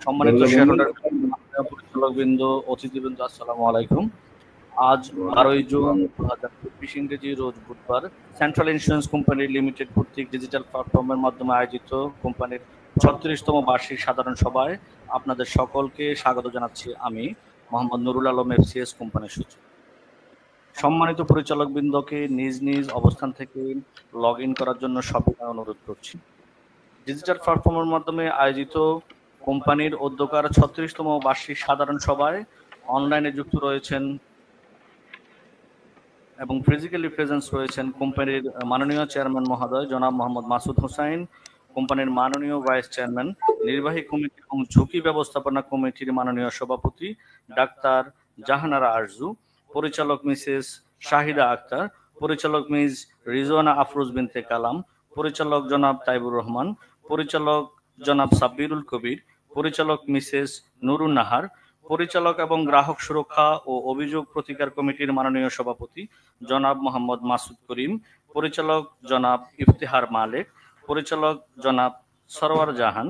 সম্মানিত শেয়ারহোল্ডার, পরিচালকবৃন্দ, অতিথিবৃন্দ, আসসালামু আলাইকুম। আজ 12 জুন 2024 ইংরেজি রোজ বুধবার সেন্ট্রাল ইন্স্যুরেন্স কোম্পানি লিমিটেড কর্তৃক ডিজিটাল প্ল্যাটফর্মের মাধ্যমে আয়োজিত কোম্পানির 36তম বার্ষিক সাধারণ সভায় আপনাদের সকলকে স্বাগত জানাচ্ছি। আমি মোহাম্মদ নুরুল আলম, এফসিএস কোম্পানির সচিব। সম্মানিত পরিচালকবৃন্দকে নিজ নিজ অবস্থান থেকে লগ ইন করার জন্য সবিনয় অনুরোধ করছি। ডিজিটাল প্ল্যাটফর্মের মাধ্যমে আয়োজিত কোম্পানির উদ্যোক্তার 36তম বার্ষিক সাধারণ সভায় অনলাইনে যুক্ত রয়েছেন এবং ফিজিক্যালি প্রেজেন্স রয়েছেন কোম্পানির মাননীয় চেয়ারম্যান মহোদয় জনাব মোহাম্মদ মাসুদ হোসাইন, কোম্পানির মাননীয় ভাইস চেয়ারম্যান, নির্বাহী কমিটি এবং ঝুঁকি ব্যবস্থাপনা কমিটির মাননীয় সভাপতি ডাক্তার জাহানারা আরজু, পরিচালক মিসেস শাহিদা আক্তার, পরিচালক মিস রিজওয়ানা আফরোজ বিনতে কালাম, পরিচালক জনাব তাইবুর রহমান, পরিচালক জনাব সাব্বিরুল কবির, পরিচালক মিসেস নুরুন নাহার, পরিচালক এবং গ্রাহক সুরক্ষা ও অভিযোগ প্রতিকার কমিটির মাননীয় সভাপতি জনাব মোহাম্মদ মাসুদ করিম, পরিচালক জনাব ইফতেহার মালেক, পরিচালক জনাব সরওয়ার জাহান,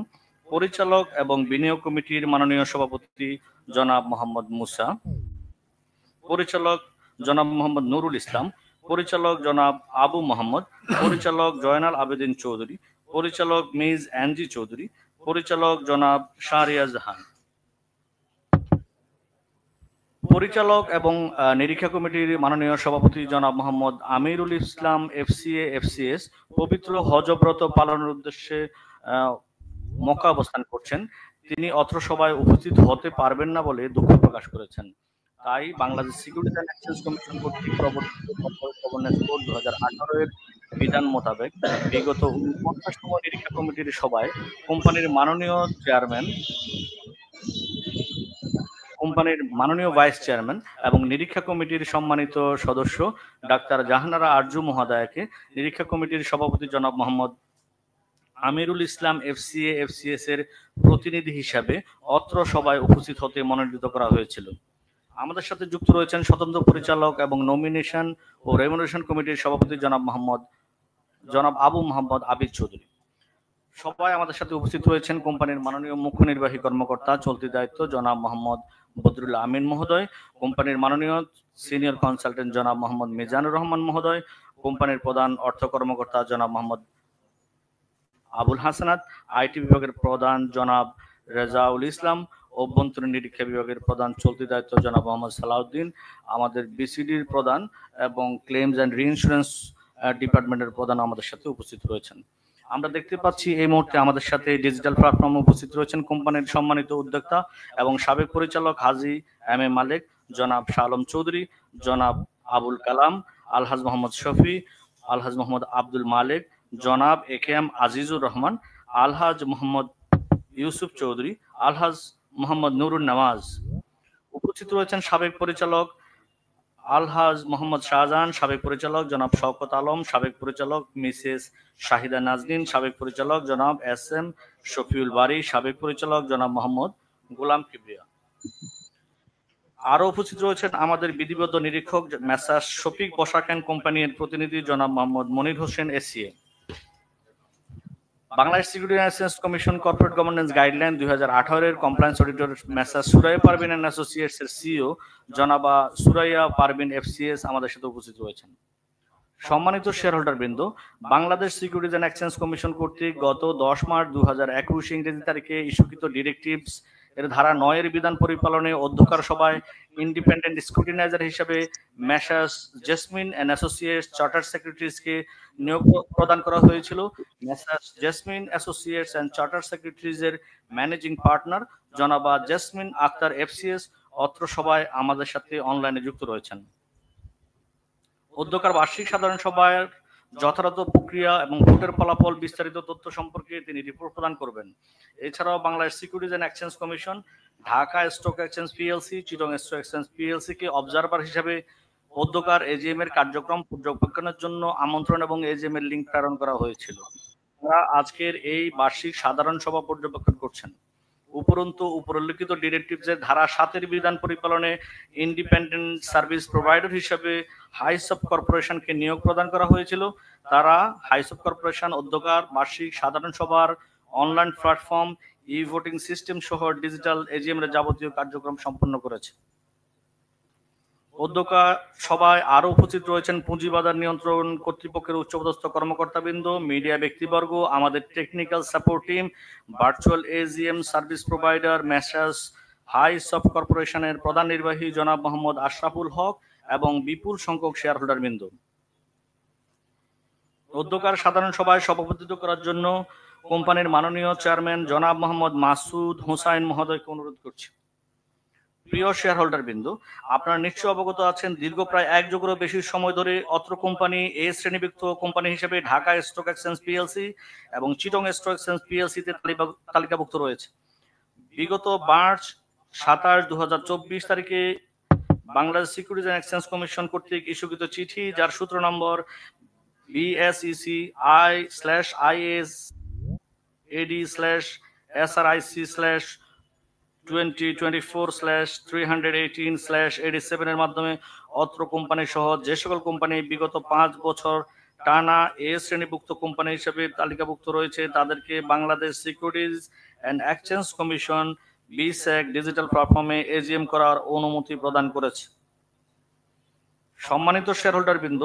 পরিচালক এবং বিনিয়োগ কমিটির মাননীয় সভাপতি জনাব মোহাম্মদ মুসা, পরিচালক জনাব মোহাম্মদ নুরুল ইসলাম, পরিচালক জনাব আবু মোহাম্মদ, পরিচালক জয়নাল আবেদিন চৌধুরী, পরিচালক মিস এনজি চৌধুরী, পরিচালক জনাব শাহরিয়ার জাহান, পরিচালক এবং নিরীক্ষা কমিটির মাননীয় সভাপতি জনাব মোহাম্মদ আমিরুল ইসলাম, এফসিএ এফসিএস, পবিত্র হজব্রত পালনের উদ্দেশ্যে মক্কা অবস্থান করছেন। তিনি অত্র সভায় উপস্থিত হতে পারবেন না বলে দুঃখ প্রকাশ করেছেন। তাই Bangladesh security and exchange commission কর্তৃক প্রবর্তিত কর্পোরেট গভর্নেন্স কোড 2018 এর বিধান মোতাবেক বিগত 49তম নিরীক্ষা কমিটির সভায় কোম্পানির মাননীয় চেয়ারম্যান, কোম্পানির মাননীয় ভাইস চেয়ারম্যান এবং নিরীক্ষা কমিটির সম্মানিত সদস্য ডাক্তার জাহানারা আরজু মহোদয়াকে নিরীক্ষা কমিটির সভাপতি জনাব মোহাম্মদ আমিরুল ইসলাম, এফসিএ এফসিএস এর প্রতিনিধি হিসাবে অত্র সভায় উপস্থিত হতে মনোনীত করা হয়েছিল। আমাদের সাথে যুক্ত রয়েছেন স্বতন্ত্র পরিচালক এবং নমিনেশন ও রেমুনারেশন কমিটির সভাপতি জনাব আবু মোহাম্মদ আবিদ চৌধুরী। সবাই আমাদের সাথে উপস্থিত রয়েছেন কোম্পানির মাননীয় মুখ্য নির্বাহী কর্মকর্তা চলতি দায়িত্ব জনাব মোহাম্মদ বদরুল আমিন মহোদয়, কোম্পানির মাননীয় সিনিয়র কনসালটেন্ট জনাব মোহাম্মদ মিজানুর রহমান মহোদয়, কোম্পানির প্রধান অর্থ কর্মকর্তা জনাব মোহাম্মদ আবুল হাসানাত, আইটি বিভাগের প্রধান জনাব রেজাউল ইসলাম, অভ্যন্তরীণ নিরীক্ষা বিভাগের প্রধান চলতি দায়িত্ব জনাব মোহাম্মদ সালাউদ্দিন, আমাদের বিসিডির প্রধান এবং ক্লেমস অ্যান্ড রিইন্স্যুরেন্স ডিপার্টমেন্টের প্রধান আমাদের সাথে উপস্থিত রয়েছেন। আমরা দেখতে পাচ্ছি এই মুহূর্তে আমাদের সাথে ডিজিটাল প্ল্যাটফর্মে উপস্থিত রয়েছেন কোম্পানির সম্মানিত উদ্যোক্তা এবং সাবেক পরিচালক হাজী এম এ মালেক, জনাব শাহ আলম চৌধুরী, জনাব আবুল কালাম, আলহাজ মোহাম্মদ শফি, আলহাজ মোহাম্মদ আব্দুল মালেক, জনাব এ কে এম আজিজুর রহমান, আলহাজ মোহাম্মদ ইউসুফ চৌধুরী, আলহাজ মোহাম্মদ নুরুন নওয়াজ। উপস্থিত রয়েছেন সাবেক পরিচালক আলহাজ মোহাম্মদ শাহজাহান, সাবেক পরিচালক জনাব শওকত আলম, সাবেক পরিচালক মিসেস শাহিদা নাজনীন, সাবেক পরিচালক জনাব এস এম শফিউল বারী, সাবেক পরিচালক জনাব মোহাম্মদ গোলাম কিবরিয়া। আরো উপস্থিত রয়েছেন আমাদের বিধিবদ্ধ নিরীক্ষক মেসার্স শফিক পোশাক অ্যান্ড কোম্পানির প্রতিনিধি জনাব Mohammad Monir Hossain ACA. Bangladesh security and exchange commission corporate governance guideline 2018 এর compliance auditor messrs Suraiya Parvin and associates এর সিইও জনাবা সুরাইয়া পারভিন এফসিএস আমাদের সাথে উপস্থিত রয়েছেন। সম্মানিত শেয়ারহোল্ডার বৃন্দ, Bangladesh securities and exchange commission কর্তৃক গত 10 মার্চ 2021 ইংরেজি তারিখে ইস্যুকৃত ডিরেক্টিভস এর ধারা 9 এর বিধান পরিপালনে অধ্যক্ষার সভায় ইন্ডিপেন্ডেন্ট স্ক্রুটিনাইজার হিসেবে messrs Jesmin and associates chartered সেক্রেটারিজকে নিয়োগ প্রদান করা হয়েছিল। Messrs Jesmin associates and chartered secretaries এর ম্যানেজিং পার্টনার জনাবা জেসমিন আক্তার এফসিএস অত্র সভায় আমাদের সাথে অনলাইনে যুক্ত রয়েছেন। উদ্যোক্তার বার্ষিক সাধারণ সভায় যথাযথ প্রক্রিয়া এবং ভোটের ফলাফল বিস্তারিত তথ্য সম্পর্কে তিনি রিপোর্ট প্রদান করবেন। এছাড়াও Bangladesh securities and exchange commission Dhaka stock exchange PLC, Chittagong stock exchange PLC কে অবজারভার হিসাবে উদ্যোক্তার এজিএম এর কার্যক্রম পর্যবেক্ষণের জন্য আমন্ত্রণ এবং এজিএম এর লিঙ্ক প্রেরণ করা হয়েছিল। তারা আজকের এই বার্ষিক সাধারণ সভা পর্যবেক্ষণ করছেন। উপরন্তু উপরিল্লিখিত ডিরেক্টিভস এর ধারা 7 এর বিধান পরিপালনে ইন্ডিপেন্ডেন্ট সার্ভিস প্রোভাইডার হিসেবে হাইসব কর্পোরেশনকে নিয়োগ প্রদান করা হয়েছিল। তারা হাইসব কর্পোরেশন উদ্যোক্তার বার্ষিক সাধারণ সভার অনলাইন প্ল্যাটফর্ম, ই ভোটিং সিস্টেম সহ ডিজিটাল এজিএম এর যাবতীয় কার্যক্রম সম্পন্ন করেছে। উদ্যোক্তা সভায় আরও উপস্থিত রয়েছেন পুঁজিবাজার নিয়ন্ত্রণ কর্তৃপক্ষের উচ্চপদস্থ কর্মকর্তাবৃন্দ, মিডিয়া ব্যক্তিবর্গ, আমাদের technical support team, virtual AGM service provider messrs hi soft কর্পোরেশনের প্রধান নির্বাহী জনাব মোহাম্মদ আশরাফুল হক এবং বিপুল সংখ্যক শেয়ার হোল্ডার বৃন্দ। উদ্যোক্তার সাধারণ সভায় সভাপতিত্ব করার জন্য কোম্পানির মাননীয় চেয়ারম্যান জনাব মোহাম্মদ মাসুদ হোসাইন মহোদয়কে অনুরোধ করছি। প্রিয় শেয়ার হোল্ডার বিন্দু, আপনারা নিশ্চয় অবগত আছেন দীর্ঘ প্রায় 1 যুগেরও বেশি সময় ধরে অত্র কোম্পানি এ শ্রেণীভুক্ত কোম্পানি হিসেবে ঢাকা স্টক এক্সচেঞ্জ পিএলসি এবং চিটং স্টক এক্সচেঞ্জ পিএলসি তে তালিকাভুক্ত রয়েছে। বিগত মার্চ 27, 2024 তারিখে Bangladesh securities and exchange commission কর্তৃক ইস্যুকৃত চিঠি, যার সূত্র নম্বর BSEC/IS/AD/2024/318/87 এর মাধ্যমে অত্র কোম্পানি সহ যে সকল কোম্পানি বিগত 5 বছর টানা এ শ্রেণীভুক্ত কোম্পানি হিসেবে তালিকাভুক্ত রয়েছে তাদেরকে Bangladesh securities and exchange commission BSEC digital প্ল্যাটফর্মে এজিএম করার অনুমতি প্রদান করেছে। সম্মানিত শেয়ার হোল্ডার বৃন্দ,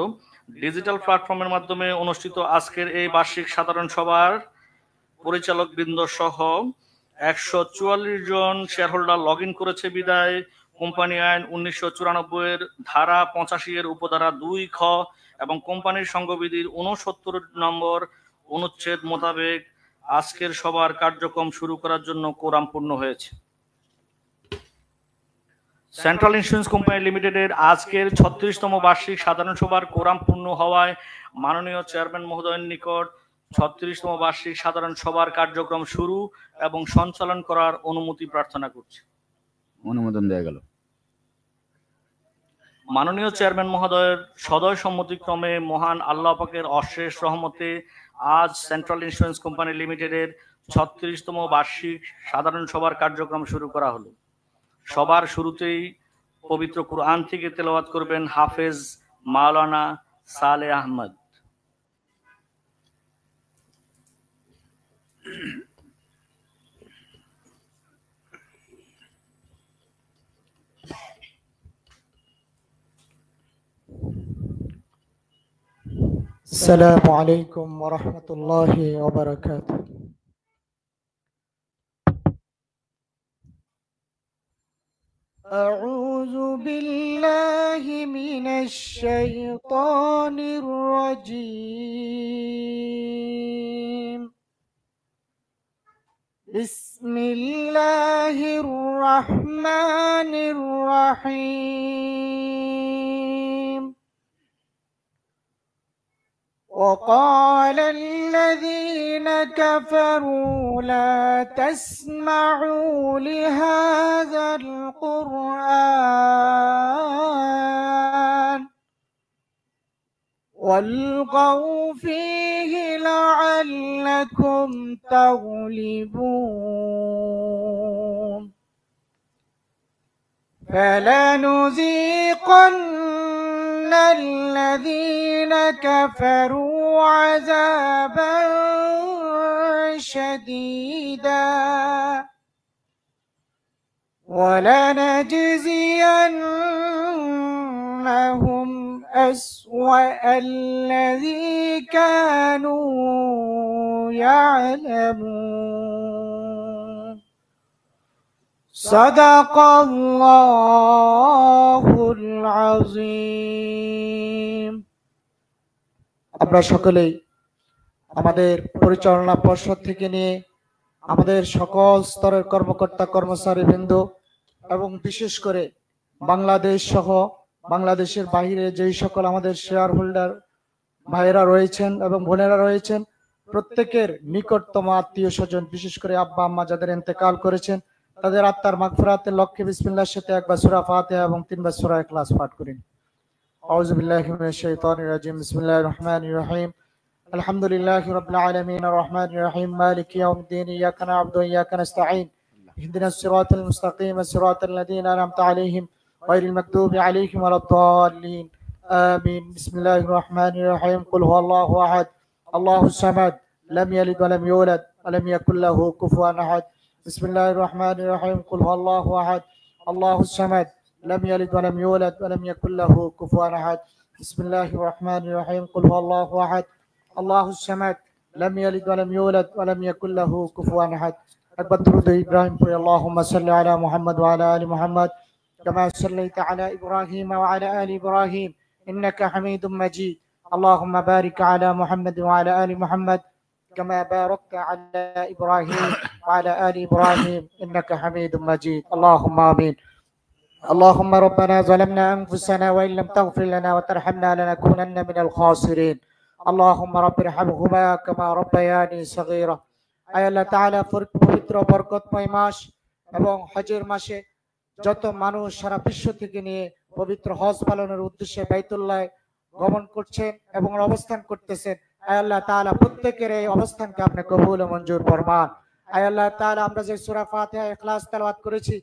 ডিজিটাল প্ল্যাটফর্মের মাধ্যমে অনুষ্ঠিত আজকের এই বার্ষিক সাধারণ সভার পরিচালক বৃন্দ সহ 144 জন শেয়ার হোল্ডার লগ ইন করেছে বিদায় কোম্পানি আইন 1994 এর ধারা 85 এর উপধারা 2 খ এবং কোম্পানির সংঘবিধির 69 নম্বর অনুচ্ছেদ মোতাবেক আজকের সভার কার্যক্রম শুরু করার জন্য কোরাম পূর্ণ হয়েছে। সেন্ট্রাল ইন্স্যুরেন্স কোম্পানি লিমিটেডের আজকের 36তম বার্ষিক সাধারণ সভার কোরাম পূর্ণ হওয়ায় মাননীয় চেয়ারম্যান মহোদয়ের নিকট 36তম বার্ষিক সাধারণ সভার কার্যক্রম শুরু এবং সঞ্চালন করার অনুমতি প্রার্থনা করছি। অনুমোদন দেয়া গেল। মাননীয় চেয়ারম্যান মহোদয়ের সদয় সম্মতিক্রমে মহান আল্লাহ পাকের অশেষ রহমতে আজ সেন্ট্রাল ইন্স্যুরেন্স কোম্পানি লিমিটেডের 36তম বার্ষিক সাধারণ সভার কার্যক্রম শুরু করা হলো। সবার শুরুতেই পবিত্র কুরআন থেকে তেলাওয়াত করবেন হাফেজ মাওলানা সালেহ আহমদ। السلام عليكم ورحمة الله وبركاته. أعوذ بالله من الشيطان الرجيم. بسم الله الرحمن الرحيم. وقال الذين كفروا لا تسمعوا لهذا القرآن والغوا فيه لعلكم تغلبون. فلنذيقن الذين كفروا عذابا شديدا ولنجزينهم أسوأ الذي كانوا يعلمون. صدق الله العظيم. আমরা সকলেই আমাদের পরিচালনা পর্ষদ থেকে নিয়ে আমাদের সকল স্তরের কর্মকর্তা কর্মচারী বৃন্দ এবং বিশেষ করে বাংলাদেশ সহ বাংলাদেশের বাইরে যেই সকল আমাদের শেয়ার হোল্ডার ভাইয়েরা রয়েছেন এবং বোনেরা রয়েছেন প্রত্যেকের নিকটতম আত্মীয় স্বজন বিশেষ করে আব্বা আম্মা যাদের ইন্তেকাল করেছেন তাদের আত্মার মাগফিরাতের লক্ষ্যে বিসমিল্লাহর সাথে একবার সূরা ফাতিহা এবং 3 বার সূরা ইখলাস পাঠ করেন। আউযু বিল্লাহি মিনাশ শাইতানির রাজিম। বিসমিল্লাহির রহমানির রহিম। আলহামদুলিল্লাহি রাব্বিল আলামিন আর রহমানির রহিম মালিকি ইয়াউমিদ্দিন ইয়াকা না'বুদু ওয়া ইয়াকা নাস্তাঈন ইহদিনাস সিরাতাল মুস্তাকিম সিরাতাল লাযীনা আন'আমতা আলাইহিম গায়রিল মাগদুবি আলাইহিম ওয়ালাদ-দাল্লিন আমিন। বিসমিল্লাহির রহমানির রহিম কুল হুয়াল্লাহু আহাদ আল্লাহুস সামাদ لم يلد ولم يولد ولم يكن له كفوا أحد. بسم الله الرحمن الرحيم. قل هو الله أحد الله الصمد لم يلد ولم يولد ولم يكن له كفوا أحد. بسم الله الرحمن الرحيم. قل هو الله أحد الله الصمد لم يلد ولم يولد ولم يكن له كفوا أحد. একবার দরুদ ইব্রাহিম পড়ি। আল্লাহুম্মা সাল্লি আলা মুহাম্মদ ওয়া আলা আলি মুহাম্মদ কামা সাল্লাইতা আলা ইব্রাহিম ওয়া আলা আলি ইব্রাহিম ইন্নাকা হামিদুম মাজিদ। اللهم بارك على محمد وعلى آل محمد كما باركت على إبراهيم وعلى آل إبراهيم إنك حميد مجيد. اللهم آمين. اللهم ربنا ظلمنا أنفسنا وإن لم تغفر لنا وترحمنا لنكونن من الخاسرين. اللهم رب ارحمهما كما ربياني صغيرا. আয় আল্লাহ তাআলা, পবিত্র বরকতময় মাস এবং হজের মাসে যত মানুষ সারা বিশ্ব থেকে নিয়ে পবিত্র হজ পালনের উদ্দেশ্যে বাইতুল্লাহ গমন করছেন এবং অবস্থান করতেছেন, আয় আল্লাহ তাআলা প্রত্যেকের এই অবস্থানকে আপনি কবুল ও মঞ্জুর ফরমান। আয় আল্লাহ তাআলা, আমরা যে সূরা ফাতিহা ইখলাস তেলাওয়াত করেছি,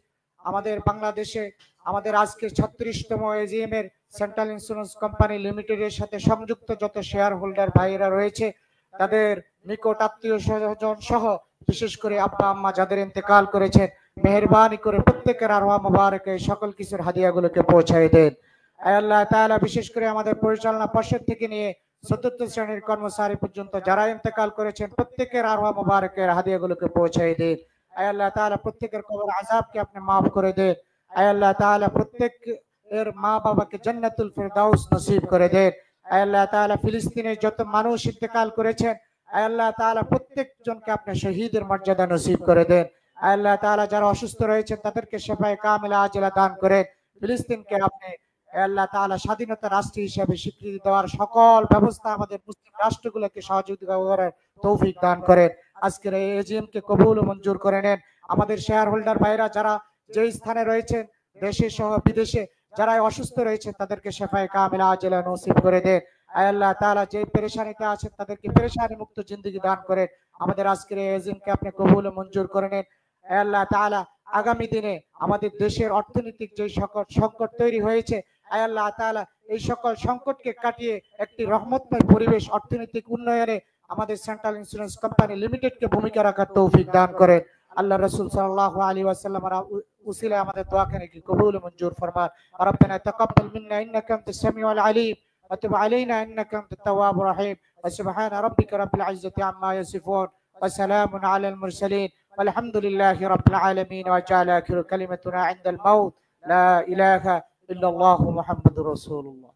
আমাদের বাংলাদেশে আমাদের আজকে 36তম এজিএম এর সেন্ট্রাল ইন্স্যুরেন্স কোম্পানি লিমিটেডের সাথে সংযুক্ত যত শেয়ার হোল্ডার ভাইয়েরা রয়েছে, তাদের নিকট আত্মীয় স্বজন সহ বিশেষ করে আব্বা আম্মা যাদের ইন্তেকাল করেছেন, মেহেরবানি করে প্রত্যেকের আরওয়াহ মুবারকে সকল কিছুর হাদিয়াগুলোকে পৌঁছায় দেন। আয় আল্লাহ তাআলা, বিশেষ করে আমাদের পরিচালনা পর্ষদ থেকে নিয়ে চতুর্থ শ্রেণীর কর্মচারী পর্যন্ত যারা ইন্তেকাল করেছেন প্রত্যেকের আরওয়াহ মুবারকের হাদিয়াগুলোকে পৌঁছায় দেন। আয় আল্লাহ তাআলা, প্রত্যেকের কবর আযাবকে আপনি মাফ করে দেন। আয় আল্লাহ তাআলা, প্রত্যেকের মা বাবাকে জান্নাতুল ফিরদাউস নসিব করে দেন। আয় আল্লাহ তাআলা, ফিলিস্তিনের যত মানুষ ইন্তেকাল করেছেন, আয় আল্লাহ তাআলা প্রত্যেকজনকে আপনি শহীদের মর্যাদা নসিব করে দেন। আয় আল্লাহ তাআলা, যারা অসুস্থ রয়েছেন তাদেরকে শিফায়ে কামিলা আজিলা দান করেন। ফিলিস্তিনকে আপনি আল্লাহ তাআলা স্বাধীনতা রাষ্ট্র হিসেবে স্বীকৃতি দেওয়ার সকল ব্যবস্থা আমাদের মুসলিম রাষ্ট্রগুলোকে সহযোগিতা করার তৌফিক দান করেন। আজকের এই এজিএম কে কবুল ও মঞ্জুর করে নেন। আমাদের শেয়ার হোল্ডার ভাইরা যারা যে স্থানে রয়েছেন, দেশে সহ বিদেশে যারা অসুস্থ রয়েছেন, তাদেরকে শিফায়ে কামিলা আজিলা নসিব করে দেন। আয় আল্লাহ তাআলা, যে পেরেশানিতে আছেন তাদেরকে পেরেশানি মুক্ত জিন্দেগি দান করেন। আমাদের আজকের এই এজিএম কে আপনি কবুল ও মঞ্জুর করে নেন। আয় আল্লাহ তাআলা, আগামী দিনে আমাদের দেশের অর্থনৈতিক যে সংকট তৈরি হয়েছে, আয় আল্লাহ তাআলা এই সকল সংকটকে কাটিয়ে একটি রহমতময় পরিবেশ অর্থনৈতিক উন্নয়নে আমাদের সেন্ট্রাল ইন্স্যুরেন্স কোম্পানি লিমিটেডকে ভূমিকা রাখার তৌফিক দান করেন। আল্লাহ রাসূল সাল্লাল্লাহু আলাইহি ওয়াসাল্লামের উসিলায় আমাদের দোয়াখানে কি কবুল ও মঞ্জুর ফরমান। রব্বানা তাকাব্বাল মিন্না ইন্নাকা আনতাস সামিউল আলিম ওয়া তুব আলাইনা ইন্নাকা আনতাত তাওয়াবুর রহিম। ওয়া সুবহানা রাব্বিকা রাব্বিল ইজ্জাতি আম্মা ইয়াসিফুন ওয়া সালামুন আলাল মুরসালিন ওয়ালহামদুলিল্লাহি রাব্বিল আলামিন। ওয়া জাআলা আখিরু কালিমাতুনা ইনদাল মাউত লা ইলাহা ইল্লাল্লাহু মুহাম্মাদুর রাসূলুল্লাহ।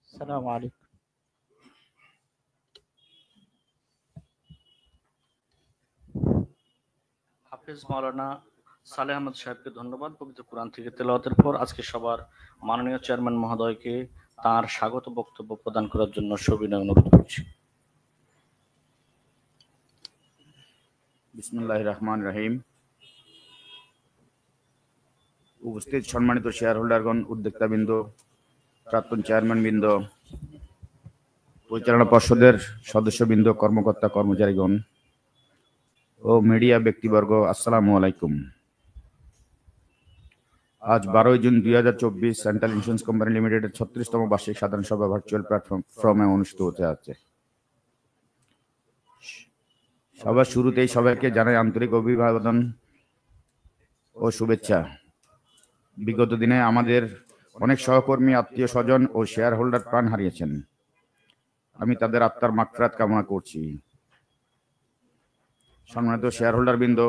আসসালামু আলাইকুম। হাফেজ মাওলানা সালেহ আহমদ সাহেবকে ধন্যবাদ পবিত্র কোরআন থেকে তেলাওয়াতের পর আজকে সবার মাননীয় চেয়ারম্যান মহোদয়কে তার স্বাগত বক্তব্য প্রদান করার জন্য সবিনয় অনুরোধ করছি। বিসমিল্লাহির রহমানির রহিম। উপস্থিত সম্মানিত শেয়ার হোল্ডারগণ, উদ্যোক্তাবৃন্দ, প্রাক্তন চেয়ারম্যানবৃন্দ, পরিচালনা পর্ষদের সদস্যবৃন্দ, কর্মকর্তা কর্মচারীগণ ও মিডিয়া ব্যক্তিবর্গ, আসসালামু আলাইকুম। আজ 12 জুন 2024 সেন্ট্রাল ইন্স্যুরেন্স কোম্পানি লিমিটেডের 36তম বার্ষিক সাধারণ সভা ভার্চুয়াল প্ল্যাটফর্মে অনুষ্ঠিত হতে যাচ্ছে। সবার শুরুতেই সবাইকে জানাই আন্তরিক অভিবাদন ও শুভেচ্ছা। বিগত দিনে আমাদের অনেক সহকর্মী, আত্মীয় স্বজন ও শেয়ার হোল্ডার প্রাণ হারিয়েছেন। আমি তাদের আত্মার মাগফিরাত কামনা করছি। সম্মানিত শেয়ার হোল্ডার বৃন্দ,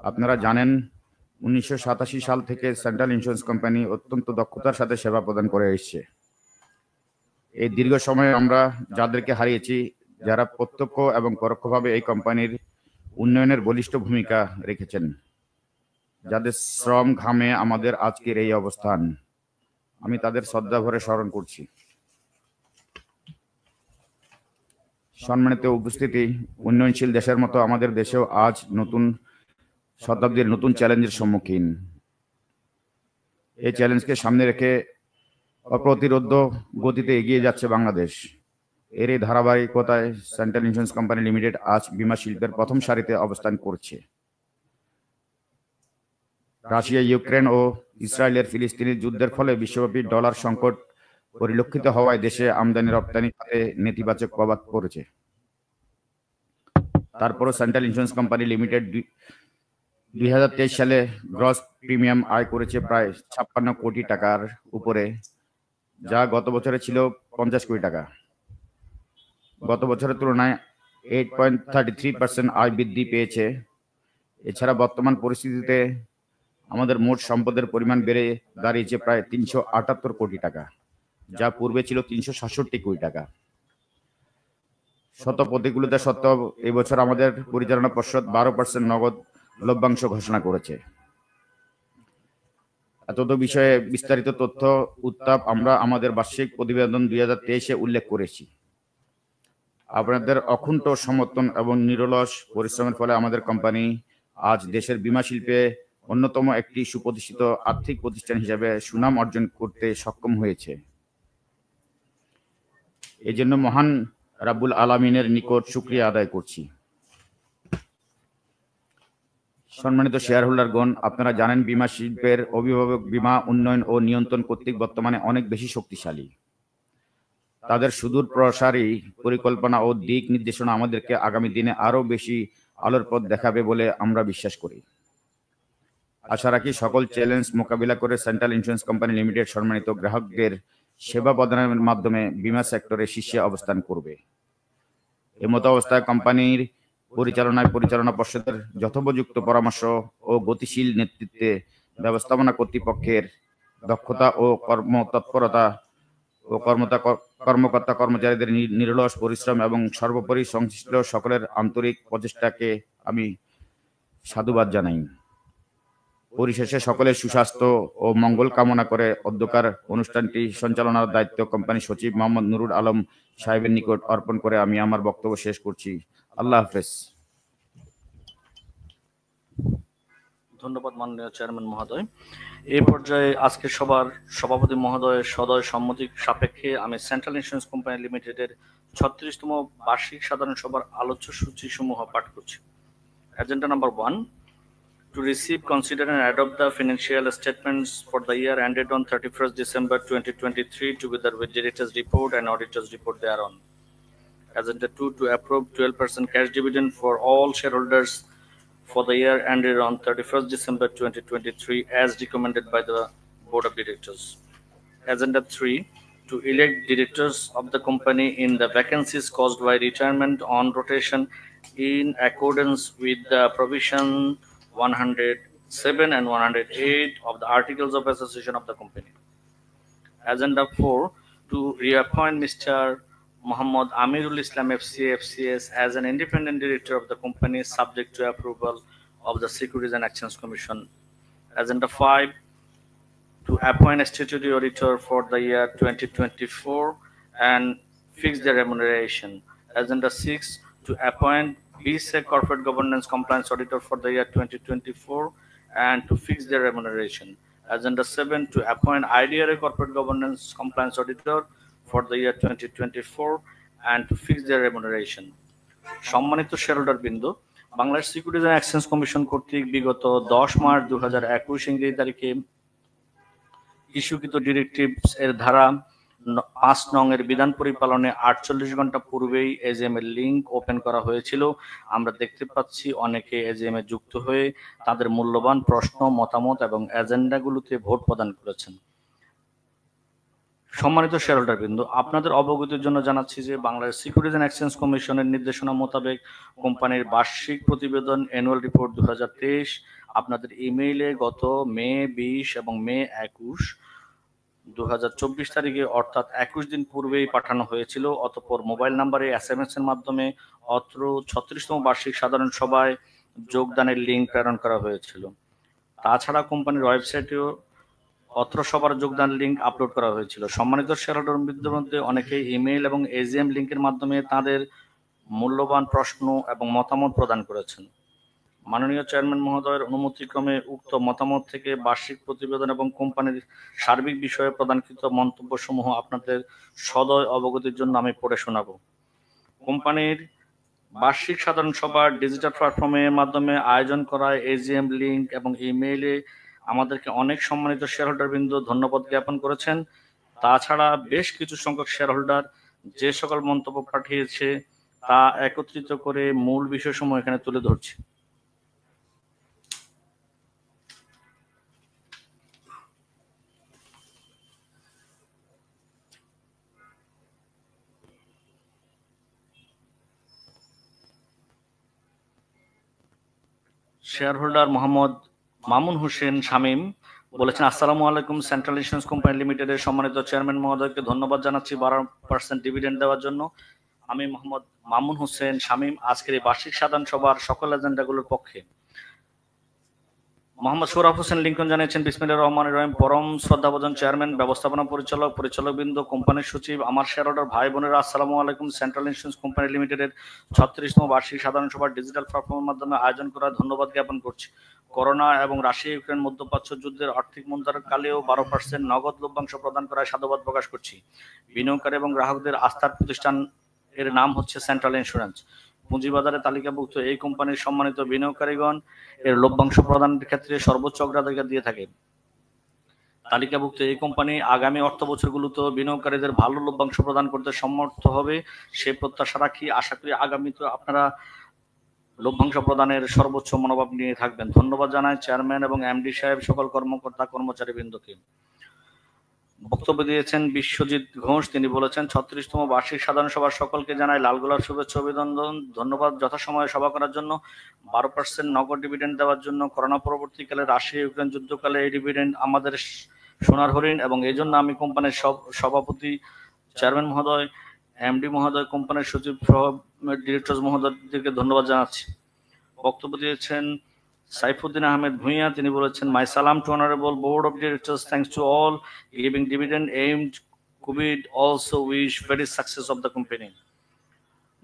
আপনারা জানেন 1987 সাল থেকে সেন্ট্রাল ইন্স্যুরেন্স কোম্পানি অত্যন্ত দক্ষতার সাথে সেবা প্রদান করে এসেছে। এই দীর্ঘ সময়ে আমরা যাদেরকে হারিয়েছি, যারা প্রত্যক্ষ এবং পরোক্ষভাবে এই কোম্পানির উন্নয়নের বলিষ্ঠ ভূমিকা রেখেছেন, যাদের শ্রম ঘামে আমাদের আজকের এই অবস্থান, আমি তাদের শ্রদ্ধা ভরে স্মরণ করছি। সম্মানিত উপস্থিতি, উন্নয়নশীল দেশের মতো আমাদের দেশেও আজ নতুন শতাব্দীর নতুন চ্যালেঞ্জের সম্মুখীন। এই চ্যালেঞ্জকে সামনে রেখে অপ্রতিরোধ্য গতিতে এগিয়ে যাচ্ছে বাংলাদেশ। এর এই ধারাবাহিকতায় সেন্ট্রাল ইন্স্যুরেন্স কোম্পানি লিমিটেড আজ বীমা শিল্পের প্রথম সারিতে অবস্থান করছে। রাশিয়া, ইউক্রেন ও ইসরায়েলের ফিলিস্তিনি যুদ্ধের ফলে বিশ্বব্যাপী ডলার সংকট পরিলক্ষিত হওয়ায় দেশে আমদানি রপ্তানি খাতে নেতিবাচক প্রভাব পড়েছে। তারপরও সেন্ট্রাল ইন্স্যুরেন্স কোম্পানি লিমিটেড 2023 সালে গ্রস প্রিমিয়াম আয় করেছে প্রায় 56 কোটি টাকার উপরে, যা গত বছরে ছিল 50 কোটি টাকা। গত বছরের তুলনায় 8.33% আয় বৃদ্ধি পেয়েছে। এছাড়া বর্তমান পরিস্থিতিতে আমাদের মোট সম্পদের পরিমাণ বেড়ে দাঁড়িয়েছে প্রায় 378 কোটি টাকা, যা পূর্বে ছিল 367 কোটি টাকা। শত প্রতিকূলতা সত্ত্বেও এবছর আমাদের পরিচালনা পর্ষদ 12% নগদ লভ্যাংশ ঘোষণা করেছে। এতদ বিষয়ে বিস্তারিত তথ্য উত্তাপ আমরা আমাদের বার্ষিক প্রতিবেদন 2023-এ উল্লেখ করেছি। আপনাদের অকুণ্ঠ সমর্থন এবং নিরলস পরিশ্রমের ফলে আমাদের কোম্পানি আজ দেশের বীমা শিল্পে অন্যতম একটি সুপ্রতিষ্ঠিত আর্থিক প্রতিষ্ঠান হিসেবে সুনাম অর্জন করতে সক্ষম হয়েছে। এজন্য মহান রাব্বুল আলামিনের নিকট শুকরিয়া আদায় করছি। সম্মানিত শেয়ার হোল্ডারগণ, আপনারা জানেন বীমা শিল্পের অভিভাবক বীমা উন্নয়ন ও নিয়ন্ত্রণ কর্তৃক বর্তমানে অনেক বেশি শক্তিশালী। তাদের সুদূর প্রসারী পরিকল্পনা ও দিক নির্দেশনা আমাদেরকে আগামী দিনে আরো বেশি আলোর পথ দেখাবে বলে আমরা বিশ্বাস করি। আশা রাখি সকল চ্যালেঞ্জ মোকাবিলা করে সেন্ট্রাল ইন্স্যুরেন্স কোম্পানি লিমিটেড সম্মানিত গ্রাহকদের সেবা প্রদানের মাধ্যমে বীমা সেক্টরে শীর্ষে অবস্থান করবে। এমতো অবস্থায় কোম্পানির পরিচালনা পর্ষদের যথোপযুক্ত পরামর্শ ও গতিশীল নেতৃত্বে ব্যবস্থাপনা কর্তৃপক্ষের দক্ষতা ও কর্মতৎপরতা ও কর্মকর্তা কর্মচারীদের নিরলস পরিশ্রম এবং সর্বোপরি সংশ্লিষ্ট সকলের আন্তরিক প্রচেষ্টাকে আমি সাধুবাদ জানাই। পরিশেষে সকলের সুস্বাস্থ্য ও মঙ্গল কামনা করে অধ্যকার অনুষ্ঠানটি সঞ্চালনার দায়িত্ব কোম্পানি সচিব মোহাম্মদ নুরুল আলম সাহেবের নিকট অর্পণ করে আমি আমার বক্তব্য শেষ করছি। আল্লাহ হাফেজ। ধন্যবাদ মাননীয় চেয়ারম্যান মহোদয়। এই পর্যায়ে আজকে সবার সভাপতি মহোদয়ের সদয় সম্মতি সাপেক্ষে আমি সেন্ট্রাল ইন্স্যুরেন্স কোম্পানি লিমিটেডের 36তম বার্ষিক সাধারণ সভার আলোচ্য সূচি সমূহ পাঠ করছি। Agenda number 1, to receive, consider and adopt the financial statements for the year ended on 31st December 2023 together with director's report and auditor's report thereon. Agenda 2, to approve 12% cash dividend for all shareholders for the year ended on 31st December 2023 as recommended by the Board of Directors. Agenda 3, to elect directors of the company in the vacancies caused by retirement on rotation in accordance with the provision 107 and 108 of the Articles of Association of the company. Agenda 4, to reappoint Mr. Muhammad Amirul Islam FCA FCS as an independent director of the company subject to approval of the Securities and Exchange Commission. Agenda 5, to appoint a statutory auditor for the year 2024 and fix their remuneration. Agenda 6, to appoint BSEC Corporate Governance Compliance Auditor for the year 2024 and to fix their remuneration. Agenda 7, to appoint IDRA Corporate Governance Compliance Auditor for the year 2024 and to fix their remuneration. সম্মানিত shareholder বৃন্দ, Bangladesh securities and exchange commission কর্তৃক বিগত 10 March 2021 ইংরেজি তারিখে ইস্যুকৃত directives এর ধারা 5 নং এর বিধান পরিপালনে 48 ঘন্টা পূর্বেই এজিএম এর লিংক ওপেন করা হয়েছিল। আমরা দেখতে পাচ্ছি অনেকে এজিএম এ যুক্ত হয়ে তাদের মূল্যবান প্রশ্ন, মতামত এবং এজেন্ডাগুলোতে ভোট প্রদান করেছেন। সম্মানিত শেয়ারহোল্ডার বৃন্দ, আপনাদের অবগতির জন্য জানাচ্ছি যে বাংলাদেশ সিকিউরিটিজ এন্ড এক্সচেঞ্জ কমিশনের নির্দেশনা মোতাবেক কোম্পানির বার্ষিক প্রতিবেদন অ্যানুয়াল রিপোর্ট 2023 আপনাদের ইমেইলে গত মে 20 এবং মে 21 2024 তারিখে অর্থাৎ 21 দিন পূর্বেই পাঠানো হয়েছিল। অতঃপর মোবাইল নাম্বারে SMS এর মাধ্যমে অত্র 36তম বার্ষিক সাধারণ সভায় যোগদানের লিঙ্ক প্রেরণ করা হয়েছিল। তাছাড়া কোম্পানির ওয়েবসাইটেও অত্র সভার যোগদান লিঙ্ক আপলোড করা হয়েছিল। সম্মানিত শেয়ারহোল্ডারদের মধ্যে অনেকে ইমেইল এবং এজিএম লিঙ্কের মাধ্যমে তাদের মূল্যবান প্রশ্ন এবং মতামত প্রদান করেছেন। মাননীয় চেয়ারম্যান মহোদয়ের অনুমতিক্রমে উক্ত মতামত থেকে বার্ষিক প্রতিবেদন এবং কোম্পানির সার্বিক বিষয়ে প্রদানকৃত মন্তব্যসমূহ আপনাদের সদয় অবগতির জন্য আমি পড়ে শোনাব। কোম্পানির বার্ষিক সাধারণ সভার ডিজিটাল প্ল্যাটফর্মের মাধ্যমে আয়োজন করা এজিএম লিঙ্ক এবং ইমেইলে আমাদেরকে অনেক সম্মানিত শেয়ারহোল্ডারবৃন্দ ধন্যবাদ জ্ঞাপন করেছেন। তাছাড়া বেশ কিছু সংখ্যক শেয়ারহোল্ডার যে সকল মন্তব্য পাঠিয়েছে তা একত্রিত করে মূল বিষয়সমূহ এখানে তুলে ধরছি। শেয়ার হোল্ডার মোহাম্মদ মামুন হোসেন শামীম বলেছেন, আসসালামু আলাইকুম। সেন্ট্রাল ইন্স্যুরেন্স কোম্পানি লিমিটেডের সম্মানিত চেয়ারম্যান মহোদয়কে ধন্যবাদ জানাচ্ছি 12% ডিভিডেন্ড দেওয়ার জন্য। আমি মোহাম্মদ মামুন হোসেন শামীম আজকের এই বার্ষিক সাধারণ সভার সকল এজেন্ডাগুলোর পক্ষে। মোহাম্মদ সৌরভ হোসেন লিঙ্কন জানিয়েছেন, বিসমিল্লাহির রহমানির রহিম। পরম শ্রদ্ধাভাজন চেয়ারম্যান, ব্যবস্থাপনা পরিচালক, পরিচালকবৃন্দ, কোম্পানির সচিব, আমার শেয়ার হোল্ডার ভাই বোনেরা, আসসালামু আলাইকুম। সেন্ট্রাল ইন্স্যুরেন্স কোম্পানি লিমিটেডের 36তম বার্ষিক সাধারণ সভার ডিজিটাল প্ল্যাটফর্মের মাধ্যমে আয়োজন করা ধন্যবাদ জ্ঞাপন করছি। করোনা এবং রাশিয়া ইউক্রেন মধ্যপ্রাচ্য যুদ্ধের আর্থিক মন্দার কালেও 12% নগদ লভ্যাংশ প্রদান করায় সাধুবাদ প্রকাশ করছি। বিনিয়োগকারী এবং গ্রাহকদের আস্থার প্রতিষ্ঠান এর নাম হচ্ছে সেন্ট্রাল ইন্স্যুরেন্স। পুঁজিবাজারে তালিকাভুক্ত এই কোম্পানির সম্মানিত বিনিয়োগকারীগণ এর লভ্যাংশ প্রদানের ক্ষেত্রে সর্বোচ্চ অগ্রাধিকার দিয়ে থাকে। তালিকাভুক্ত এই কোম্পানি আগামী অর্থ বছরগুলোতে বিনিয়োগকারীদের ভালো লভ্যাংশ প্রদান করতে সমর্থ হবে সে প্রত্যাশা রাখি। আশা করি আগামীতে আপনারা লভ্যাংশ প্রদানের সর্বোচ্চ মনোভাব নিয়ে থাকবেন। ধন্যবাদ জানাই চেয়ারম্যান এবং এমডি সাহেব, সকল কর্মকর্তা কর্মচারীবৃন্দকে। বক্তব্য দিয়েছেন বিশ্বজিৎ ঘোষ। তিনি বলেছেন, 36তম বার্ষিক সাধারণ সভার সকলকে জানাই লাল গোলাপ শুভেচ্ছা অভিনন্দন। ধন্যবাদ যথাসময়ে সভা করার জন্য, 12% নগদ ডিভিডেন্ড দেওয়ার জন্য। করোনা পরবর্তীকালে রাশিয়া ইউক্রেন যুদ্ধকালে এই ডিভিডেন্ড আমাদের সোনার হরিণ এবং এই জন্য আমি কোম্পানির সভাপতি, চেয়ারম্যান মহোদয়, এমডি মহোদয়, কোম্পানির সচিব সহ ডিরেক্টর মহোদয়দেরকে ধন্যবাদ জানাচ্ছি। বক্তব্য দিয়েছেন সাইফুদ্দিন আহমেদ ভুঁইয়া। তিনি বলেছেন, মাই সালাম to honourable board of directors, thanks to all giving dividend aimed covid, also wish very success of the company.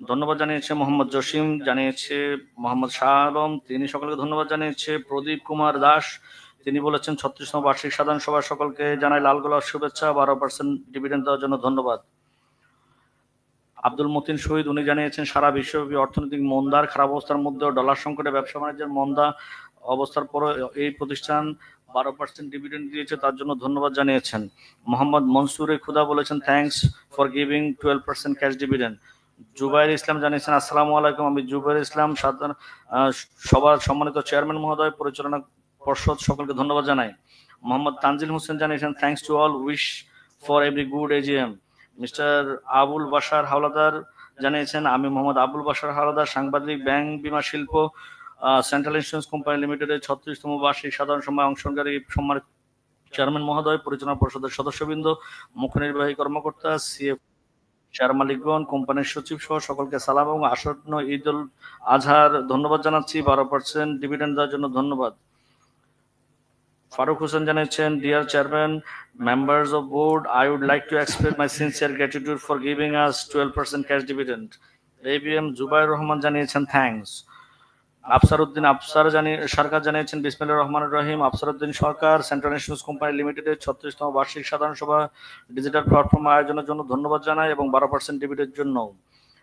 ধন্যবাদ জানিয়েছে মোহাম্মদ জসিম, জানিয়েছে মোহাম্মদ শাহ আলম, তিনি সকলকে ধন্যবাদ জানিয়েছে। প্রদীপ কুমার দাস, তিনি বলেছেন, 36তম বার্ষিক সাধারণ সভার সকলকে জানাই লাল গোলাপ শুভেচ্ছা, 12% ডিভিডেন্ড দেওয়ার জন্য ধন্যবাদ। আব্দুল মতিন শহীদ, উনি জানিয়েছেন, সারা বিশ্বব্যাপী অর্থনৈতিক মন্দার খারাপ অবস্থার মধ্যেও ডলার সংকটে ব্যবসা বাণিজ্যের মন্দা অবস্থার পরে এই প্রতিষ্ঠান 12% ডিভিডেন্ড দিয়েছে, তার জন্য ধন্যবাদ জানিয়েছেন। মোহাম্মদ মনসুরে খুদা বলেছেন, thanks for giving 12% cash dividend. Jubair Islam জানিয়েছেন, আসসালামু আলাইকুম। আমি জুবাইর ইসলাম সবার সম্মানিত চেয়ারম্যান মহোদয়, পরিচালনা পর্ষদ সকলকে ধন্যবাদ জানাই। মোহাম্মদ তানজিল হোসেন জানিয়েছেন, thanks to all, wish for every good AGM. Mister Abul Bashar Howlader জানিয়েছেন, আমি মোহাম্মদ আবুল বাশার হাওলাদার, সাংবাদিক, ব্যাংক, বীমা শিল্প, সেন্ট্রাল ইন্স্যুরেন্স কোম্পানি লিমিটেডের 36তম বার্ষিক সাধারণ সভায় অংশগ্রহণকারী সম্মানিত চেয়ারম্যান মহোদয়, পরিচালনা পরিষদের সদস্যবৃন্দ, মুখ্য নির্বাহী কর্মকর্তা, সিএফ, শেয়ার মালিকগণ, কোম্পানির সচিব সহ সকলকে সালাম এবং আসন্ন ঈদ উল আজহার ধন্যবাদ জানাচ্ছি। 12% ডিভিডেন্ড দেওয়ার জন্য ধন্যবাদ। ফারুক হোসেন জানিয়েছেন, dear chairman, members of board, I would like to express my sincere gratitude for giving us 12% cash dividend. ABM Zubair Rahman জানিয়েছেন, থ্যাঙ্কস। আফসারউদ্দিন সরকার জানিয়েছেন, বিসমিল্লাহির রহমানির রহিম। Afsaruddin Sarkar, central insurance company লিমিটেডের 36তম বার্ষিক সাধারণ সভা ডিজিটাল প্ল্যাটফর্ম আয়োজনের জন্য ধন্যবাদ জানাই এবং 12% ডিভিডেন্ডের জন্য।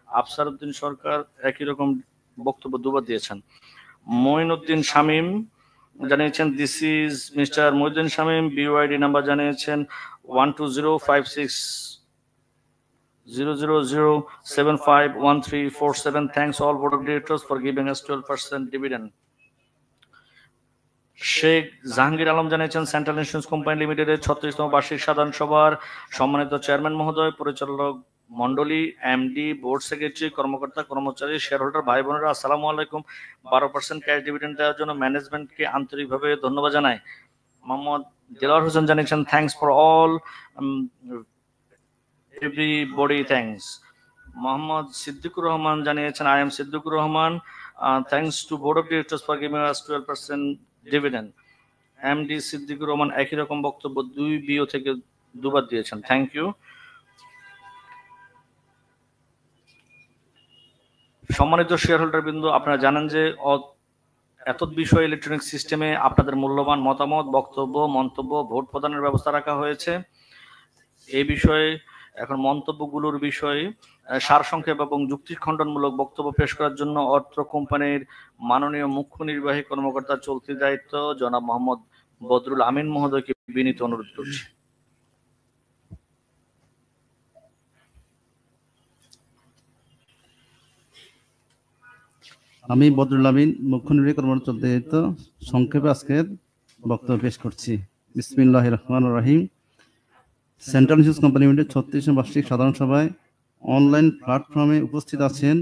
আফসারউদ্দিন সরকার একই রকম বক্তব্য দুবার দিয়েছেন। মঈনুদ্দিন শামীম জানিয়েছেন, this is mister Moinuddin Shamim, BYD number জানিয়েছেন 1205600075137। Thanks all board of directors for giving us 12% dividend. Sheikh Jahangir Alam জানিয়েছেন, সেন্ট্রাল ইন্স্যুরেন্স কোম্পানি লিমিটেডের 36তম বার্ষিক সাধারণ সভার সম্মানিত চেয়ারম্যান মহোদয়, পরিচালক মন্ডলী, এমডি, বোর্ড সেক্রেটারি, কর্মকর্তা কর্মচারী, শেয়ার হোল্ডার ভাই বোনেরা, আসসালামু আলাইকুম। 12% ক্যাশ ডিভিডেন্ড দেওয়ার জন্য ম্যানেজমেন্টকে আন্তরিকভাবে ধন্যবাদ জানাই। মোহাম্মদ দেলাওয়ার হোসেন জানিয়েছেন, thanks for all everybody, thanks. Mohammad Siddiqur Rahman জানিয়েছেন, I am Siddiqur Rahman, thanks to board of directors for giving us 12% dividend. MD Siddiqur Rahman একই রকম বক্তব্য 2 বিও থেকে দুবার দিয়েছেন, থ্যাংক ইউ। সম্মানিত শেয়ার হোল্ডার বৃন্দ, আপনারা জানেন যে এত বিষয় ইলেকট্রনিক সিস্টেমে আপনাদের মূল্যবান মতামত, বক্তব্য, মন্তব্য, ভোট প্রদানের ব্যবস্থা রাখা হয়েছে। এই বিষয়ে এখন মন্তব্যগুলোর বিষয়ে সারসংক্ষেপ এবং যুক্তি খণ্ডনমূলক বক্তব্য পেশ করার জন্য অত্র কোম্পানির মাননীয় মুখ্য নির্বাহী কর্মকর্তা চলতি দায়িত্ব জনাব মোহাম্মদ বদরুল আমিন মহোদয়কে বিনীত অনুরোধ করছি। আমি বদরুল আমিন মুখ্য নির্বাহী কর্মকর্তা দায়িত্ব সংক্ষেপে আজকের বক্তব্য পেশ করছি। বিসমিল্লাহির রহমানির রহিম। সেন্ট্রাল ইন্স্যুরেন্স কোম্পানি লিমিটেড 36 বার্ষিক সাধারণ সভায় অনলাইন প্ল্যাটফর্মে উপস্থিত আছেন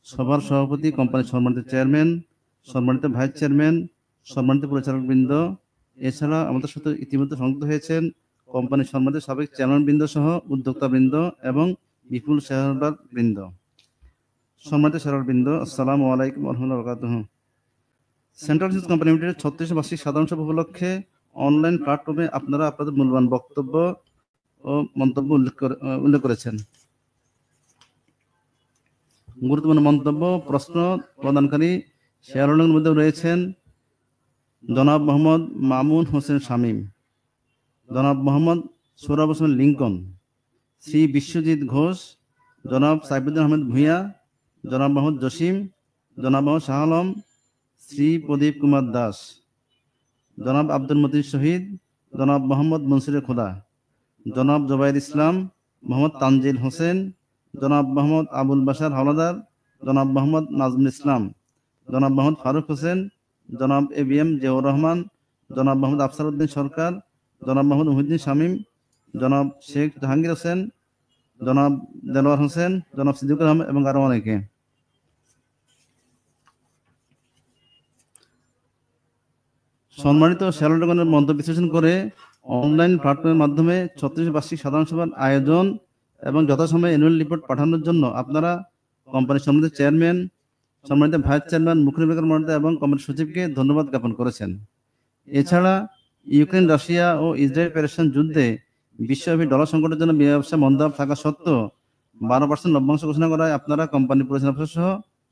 সভার সভাপতি, কোম্পানির সম্মানিত চেয়ারম্যান, সম্মানিত ভাইস চেয়ারম্যান, সম্মানিত পরিচালকবৃন্দ। এছাড়া আমাদের সাথে ইতিমধ্যে সংযুক্ত হয়েছেন কোম্পানির সম্মানিত সাবেক চেয়ারম্যানবৃন্দ সহ উদ্যোক্তাবৃন্দ এবং বিপুল শেয়ারহোল্ডার বৃন্দ। সম্মানিত শেয়ারহোল্ডারবৃন্দ, আসসালামু আলাইকুম ওয়া রাহমাতুল্লাহি ওয়া বারাকাতুহু। সেন্ট্রাল ইন্স্যুরেন্স কোম্পানি লিমিটেডের 36 বার্ষিক সাধারণ সভা উপলক্ষে অনলাইন প্ল্যাটফর্মে আপনারা আপনাদের মূল্যবান বক্তব্য ও মন্তব্য উল্লেখ করেছেন। গুরুত্বপূর্ণ মন্তব্য প্রশ্ন প্রদানকারী শেয়ারহোল্ডারের মধ্যে রয়েছেন জনাব মোহাম্মদ মামুন হোসেন শামীম, জনাব মোহাম্মদ সোহরাব হোসেন লিঙ্কন, শ্রী বিশ্বজিৎ ঘোষ, জনাব সাইফুদ্দিন আহমেদ ভূঁইয়া, জনাব মোহাম্মদ জসিম, জনাব মোহাম্মদ শাহ আলম, শ্রী প্রদীপ কুমার দাস, জনাব আব্দুল মতিন শহীদ, জনাব মোহাম্মদ মনসুরের খোদা, জনাব জোবাইর ইসলাম, মোহাম্মদ তানজিল হোসেন, জনাব মোহাম্মদ আবুল বাশার হাওলাদার, জনাব মোহাম্মদ নাজমুল ইসলাম, জনাব মোহাম্মদ ফারুক হোসেন, জনাব ABM জিয়াউর রহমান, জনাব মোহাম্মদ আফসার উদ্দিন সরকার, জনাব মোহাম্মদ মুহিউদ্দিন শামীম, জনাব শেখ জাহাঙ্গীর হোসেন, জনাব দেলোয়ার হোসেন, জনাব সিদ্দিকুর আহমেদ এবং আরো অনেকে। সম্মানিত শেয়ারহোল্ডারগণের মন্তব্য বিশ্লেষণ করে অনলাইন প্ল্যাটফর্মের মাধ্যমে 36 বার্ষিক সাধারণ সভার আয়োজন এবং যথাসময়ে অ্যানুয়াল রিপোর্ট পাঠানোর জন্য আপনারা কোম্পানির সম্মানিত চেয়ারম্যান, সম্মানিত ভাইস চেয়ারম্যান, মুখ্য নির্বাহী কর্মকর্তা এবং কোম্পানির সচিবকে ধন্যবাদ জ্ঞাপন করেছেন। এছাড়া ইউক্রেন, রাশিয়া ও ইসরায়েল প্যালেস্টাইন যুদ্ধে বিশ্বব্যাপী ডলার সংকটের জন্য ব্যবসা মন্দা থাকা সত্ত্বেও 12% লভ্যাংশ ঘোষণা করায় আপনারা কোম্পানির পরিচালনা পরিষদ সহ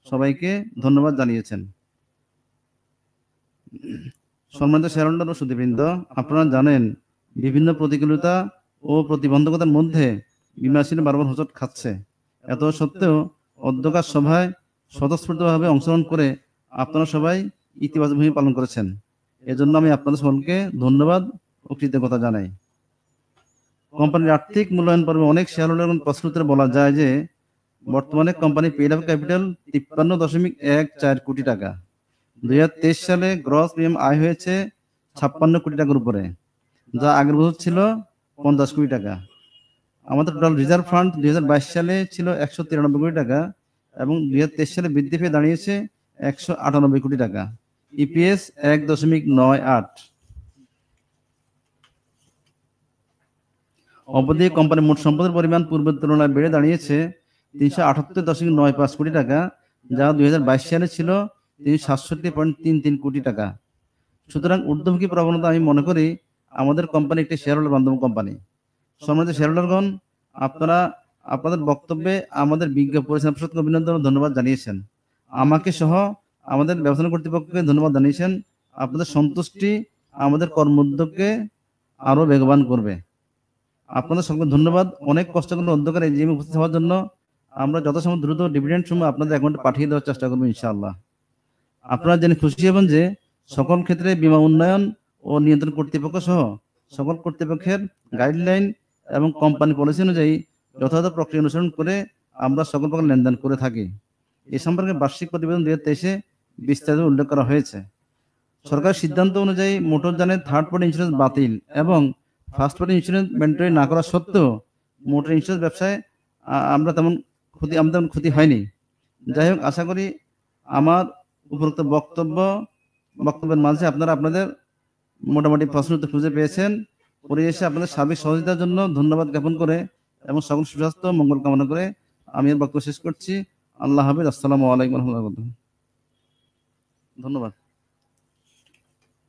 সবাইকে ধন্যবাদ জানিয়েছেন। সম্মানিত শেয়ারহোল্ডার ও সুধীবৃন্দ, আপনারা জানেন বিভিন্ন প্রতিকূলতা ও প্রতিবন্ধকতার মধ্যে বিমা ছিল বারবার হোঁচট খাচ্ছে। এত সত্ত্বেও অধ্যকার সভায় স্বতঃস্ফূর্তভাবে অংশগ্রহণ করে আপনারা সবাই ইতিবাচক ভূমিকা পালন করেছেন। এজন্য আমি আপনাদের সকলকে ধন্যবাদ ও কৃতজ্ঞতা জানাই। কোম্পানির আর্থিক মূল্যায়ন পর্বে অনেক শেয়ারহোল্ডার প্রশ্ন উত্তরে বলা যায় যে বর্তমানে কোম্পানি পেইড আপ ক্যাপিটাল 53.14 কোটি টাকা। 2023 সালে গ্রস প্রিমিয়াম আয় হয়েছে 56 কোটি টাকার উপরে, যা আগের বছর ছিল 50 কোটি টাকা। আমাদের টোটাল রিজার্ভ ফান্ড 2022 সালে ছিল 193 কোটি টাকা এবং 2023 সালে বৃদ্ধি পেয়ে দাঁড়িয়েছে 198 কোটি টাকা। EPS 1.98। অপরদিকে কোম্পানির মোট সম্পদের পরিমাণ পূর্বের তুলনায় বেড়ে দাঁড়িয়েছে 378.95 কোটি টাকা, যা 2022 সালে ছিল 367.33 কোটি টাকা। সুতরাং ঊর্ধ্বমুখী প্রবণতা আমি মনে করি আমাদের কোম্পানি একটি শেয়ারহোল্ডার বান্ধব কোম্পানি। সম্মানিত শেয়ারহোল্ডারগণ, আপনারা আপনাদের বক্তব্যে আমাদের বিজ্ঞ পরিচালনা পরিষদকে অভিনন্দন ও ধন্যবাদ জানিয়েছেন। আমাকে সহ আমাদের ব্যবস্থাপনা কর্তৃপক্ষকে ধন্যবাদ জানিয়েছেন। আপনাদের সন্তুষ্টি আমাদের কর্ম উদ্যোগকে আরো বেগবান করবে। আপনাদের সকলকে ধন্যবাদ। অনেক কষ্ট করে অন্ধকারে এই জিমে উপস্থিত হওয়ার জন্য। আমরা যথাসময় দ্রুত ডিভিডেন্ড সময় আপনাদের অ্যাকাউন্টে পাঠিয়ে দেওয়ার চেষ্টা করবো ইনশাআল্লাহ। আপনারা জেনে খুশি হবেন যে সকল ক্ষেত্রে বীমা উন্নয়ন ও নিয়ন্ত্রণ কর্তৃপক্ষ সহ সকল কর্তৃপক্ষের গাইডলাইন এবং কোম্পানি পলিসি অনুযায়ী যথাযথ প্রক্রিয়া অনুসরণ করে আমরা সকল প্রকার লেনদেন করে থাকি। এ সম্পর্কে বার্ষিক প্রতিবেদন 2023-এ বিস্তারিত উল্লেখ করা হয়েছে। সরকারের সিদ্ধান্ত অনুযায়ী মোটরযানের থার্ড পার্টি ইন্স্যুরেন্স বাতিল এবং ফার্স্ট পার্টি ইন্স্যুরেন্স ম্যান্ডেটরি না করা সত্ত্বেও মোটর ইন্স্যুরেন্স ব্যবসায় আমাদের তেমন ক্ষতি হয়নি। যাই হোক, আশা করি আমার উপরোক্ত বক্তব্যের মাঝে আপনারা আপনাদের মোটামুটি প্রশ্ন উত্তর খুঁজে পেয়েছেন। পরিশেষে আপনাদের সার্বিক সহযোগিতার জন্য ধন্যবাদ জ্ঞাপন করে এবং সকল সুস্বাস্থ্য মঙ্গল কামনা করে আমি এর বক্তব্য শেষ করছি। আল্লাহ হাফেজ। আসসালামু আলাইকুম ওয়া রাহমাতুল্লাহ। ধন্যবাদ।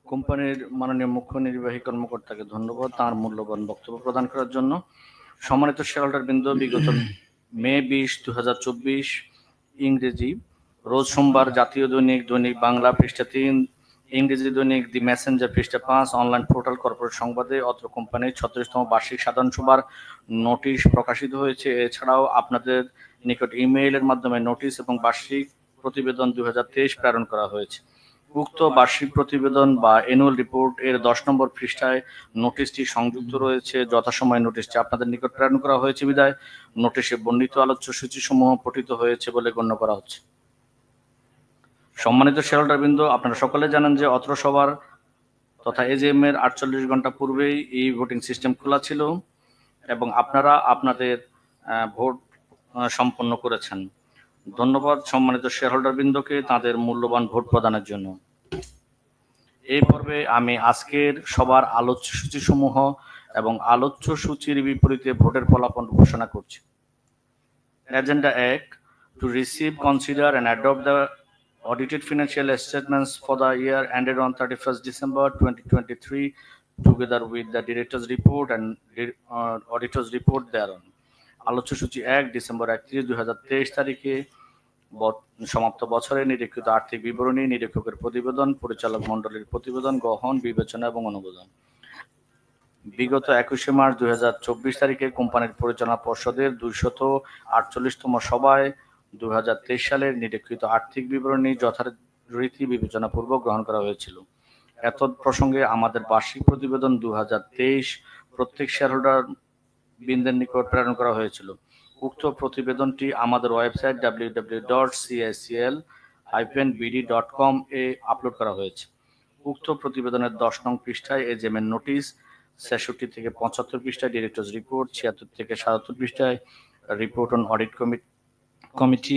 কোম্পানির মাননীয় মুখ্য নির্বাহী কর্মকর্তাকে ধন্যবাদ তার মূল্যবান বক্তব্য প্রদান করার জন্য। সম্মানিত শেয়ারহোল্ডার বৃন্দ, বিগত মে 20, 2024 ইংরেজি রোজ সোমবার জাতীয় দৈনিক বাংলা পৃষ্ঠা 3, ইংরেজি দৈনিক দি মেসেঞ্জার পৃষ্ঠা 5, অনলাইন পোর্টাল কর্পোরেট সংবাদে অত্র কোম্পানির 36তম বার্ষিক সাধারণ সভার নোটিশ প্রকাশিত হয়েছে। এছাড়াও আপনাদের নিকট ইমেইলের মাধ্যমে নোটিশ এবং বার্ষিক প্রতিবেদন 2023 প্রেরণ করা হয়েছে। উক্ত বার্ষিক প্রতিবেদন বা অ্যানুয়াল রিপোর্ট এর 10 নম্বর পৃষ্ঠায় নোটিশটি সংযুক্ত রয়েছে। যথাসময়ে নোটিশটি আপনাদের নিকট প্রেরণ করা হয়েছে বিধায় নোটিশে বর্ণিত আলোচ্য সূচিসমূহ পঠিত হয়েছে বলে গণ্য করা হচ্ছে। সম্মানিত শেয়ারহোল্ডারবৃন্দ, আপনারা সকলে জানেন যে অত্র সভার তথা এজিএম এর 48 ঘন্টা পূর্বেই এই ভোটিং সিস্টেম খোলা ছিল এবং আপনারা আপনাদের ভোট সম্পন্ন করেছেন। ধন্যবাদ সম্মানিত শেয়ারহোল্ডারবৃন্দকে তাদের মূল্যবান ভোট প্রদানের জন্য। এই পর্বে আমি আজকের সবার আলোচ্য সূচিসমূহ এবং আলোচ্য সূচির বিপরীতে ভোটের ফলাফল ঘোষণা করছি। Agenda 1, to receive, consider and adopt the audited financial statements for the year ended on 31st December 2023 together with the director's report and auditor's report thereon. আলোচ্য সূচি 1, ডিসেম্বর 31, 2023 তারিখে সমাপ্ত বছরে নিরীক্ষিত আর্থিক বিবরণী, নিরীক্ষকের প্রতিবেদন, পরিচালক মণ্ডলীর প্রতিবেদন গ্রহণ, বিবেচনা এবং অনুমোদন। বিগত 21শে মার্চ 2024 তারিখে কোম্পানির পরিচালনা পর্ষদের 248তম সভায় 2023 সালের নিরীক্ষিত আর্থিক বিবরণী যথারীতি বিবেচনাপূর্বক গ্রহণ করা হয়েছিল। এত প্রসঙ্গে আমাদের বার্ষিক প্রতিবেদন 2023 প্রত্যেক শেয়ারহোল্ডার বৃন্দের নিকট প্রেরণ করা হয়েছিল। উক্ত প্রতিবেদনটি আমাদের ওয়েবসাইট www.cscl-bd.com এ আপলোড করা হয়েছে। উক্ত প্রতিবেদনের 10 নং পৃষ্ঠায় এজিএম এর নোটিশ, 66 থেকে 75 পৃষ্ঠায় ডিরেক্টরস রিপোর্ট, 76 থেকে 77 পৃষ্ঠায় রিপোর্ট অন অডিট কমিটি,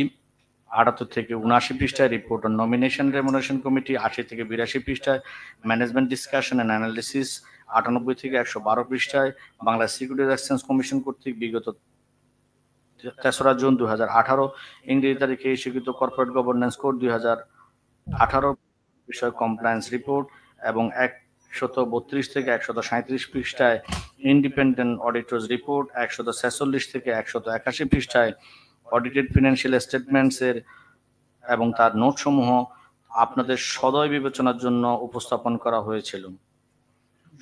78 থেকে 79 পৃষ্ঠায় report on nomination remuneration committee, 80 থেকে 82 পৃষ্ঠায় ম্যানেজমেন্ট ডিসকাশন এন্ড অ্যানালিসিস, 98 থেকে 112 পৃষ্ঠায় বাংলা সিকিউরিটিজ এক্সচেঞ্জ কমিশন কর্তৃক বিগত 3রা জুন 2018 ইংরেজি তারিখে স্বীকৃত কর্পোরেট গভর্নেন্স কোড 2018 বিষয় কমপ্লায়েন্স রিপোর্ট এবং 132 থেকে 137 পৃষ্ঠায় ইন্ডিপেন্ডেন্ট অডিটর্স রিপোর্ট, 146 থেকে 181 পৃষ্ঠায় অডিটেড ফিনান্সিয়াল স্টেটমেন্টস এর এবং তার নোটসমূহ আপনাদের সদয় বিবেচনার জন্য উপস্থাপন করা হয়েছিল।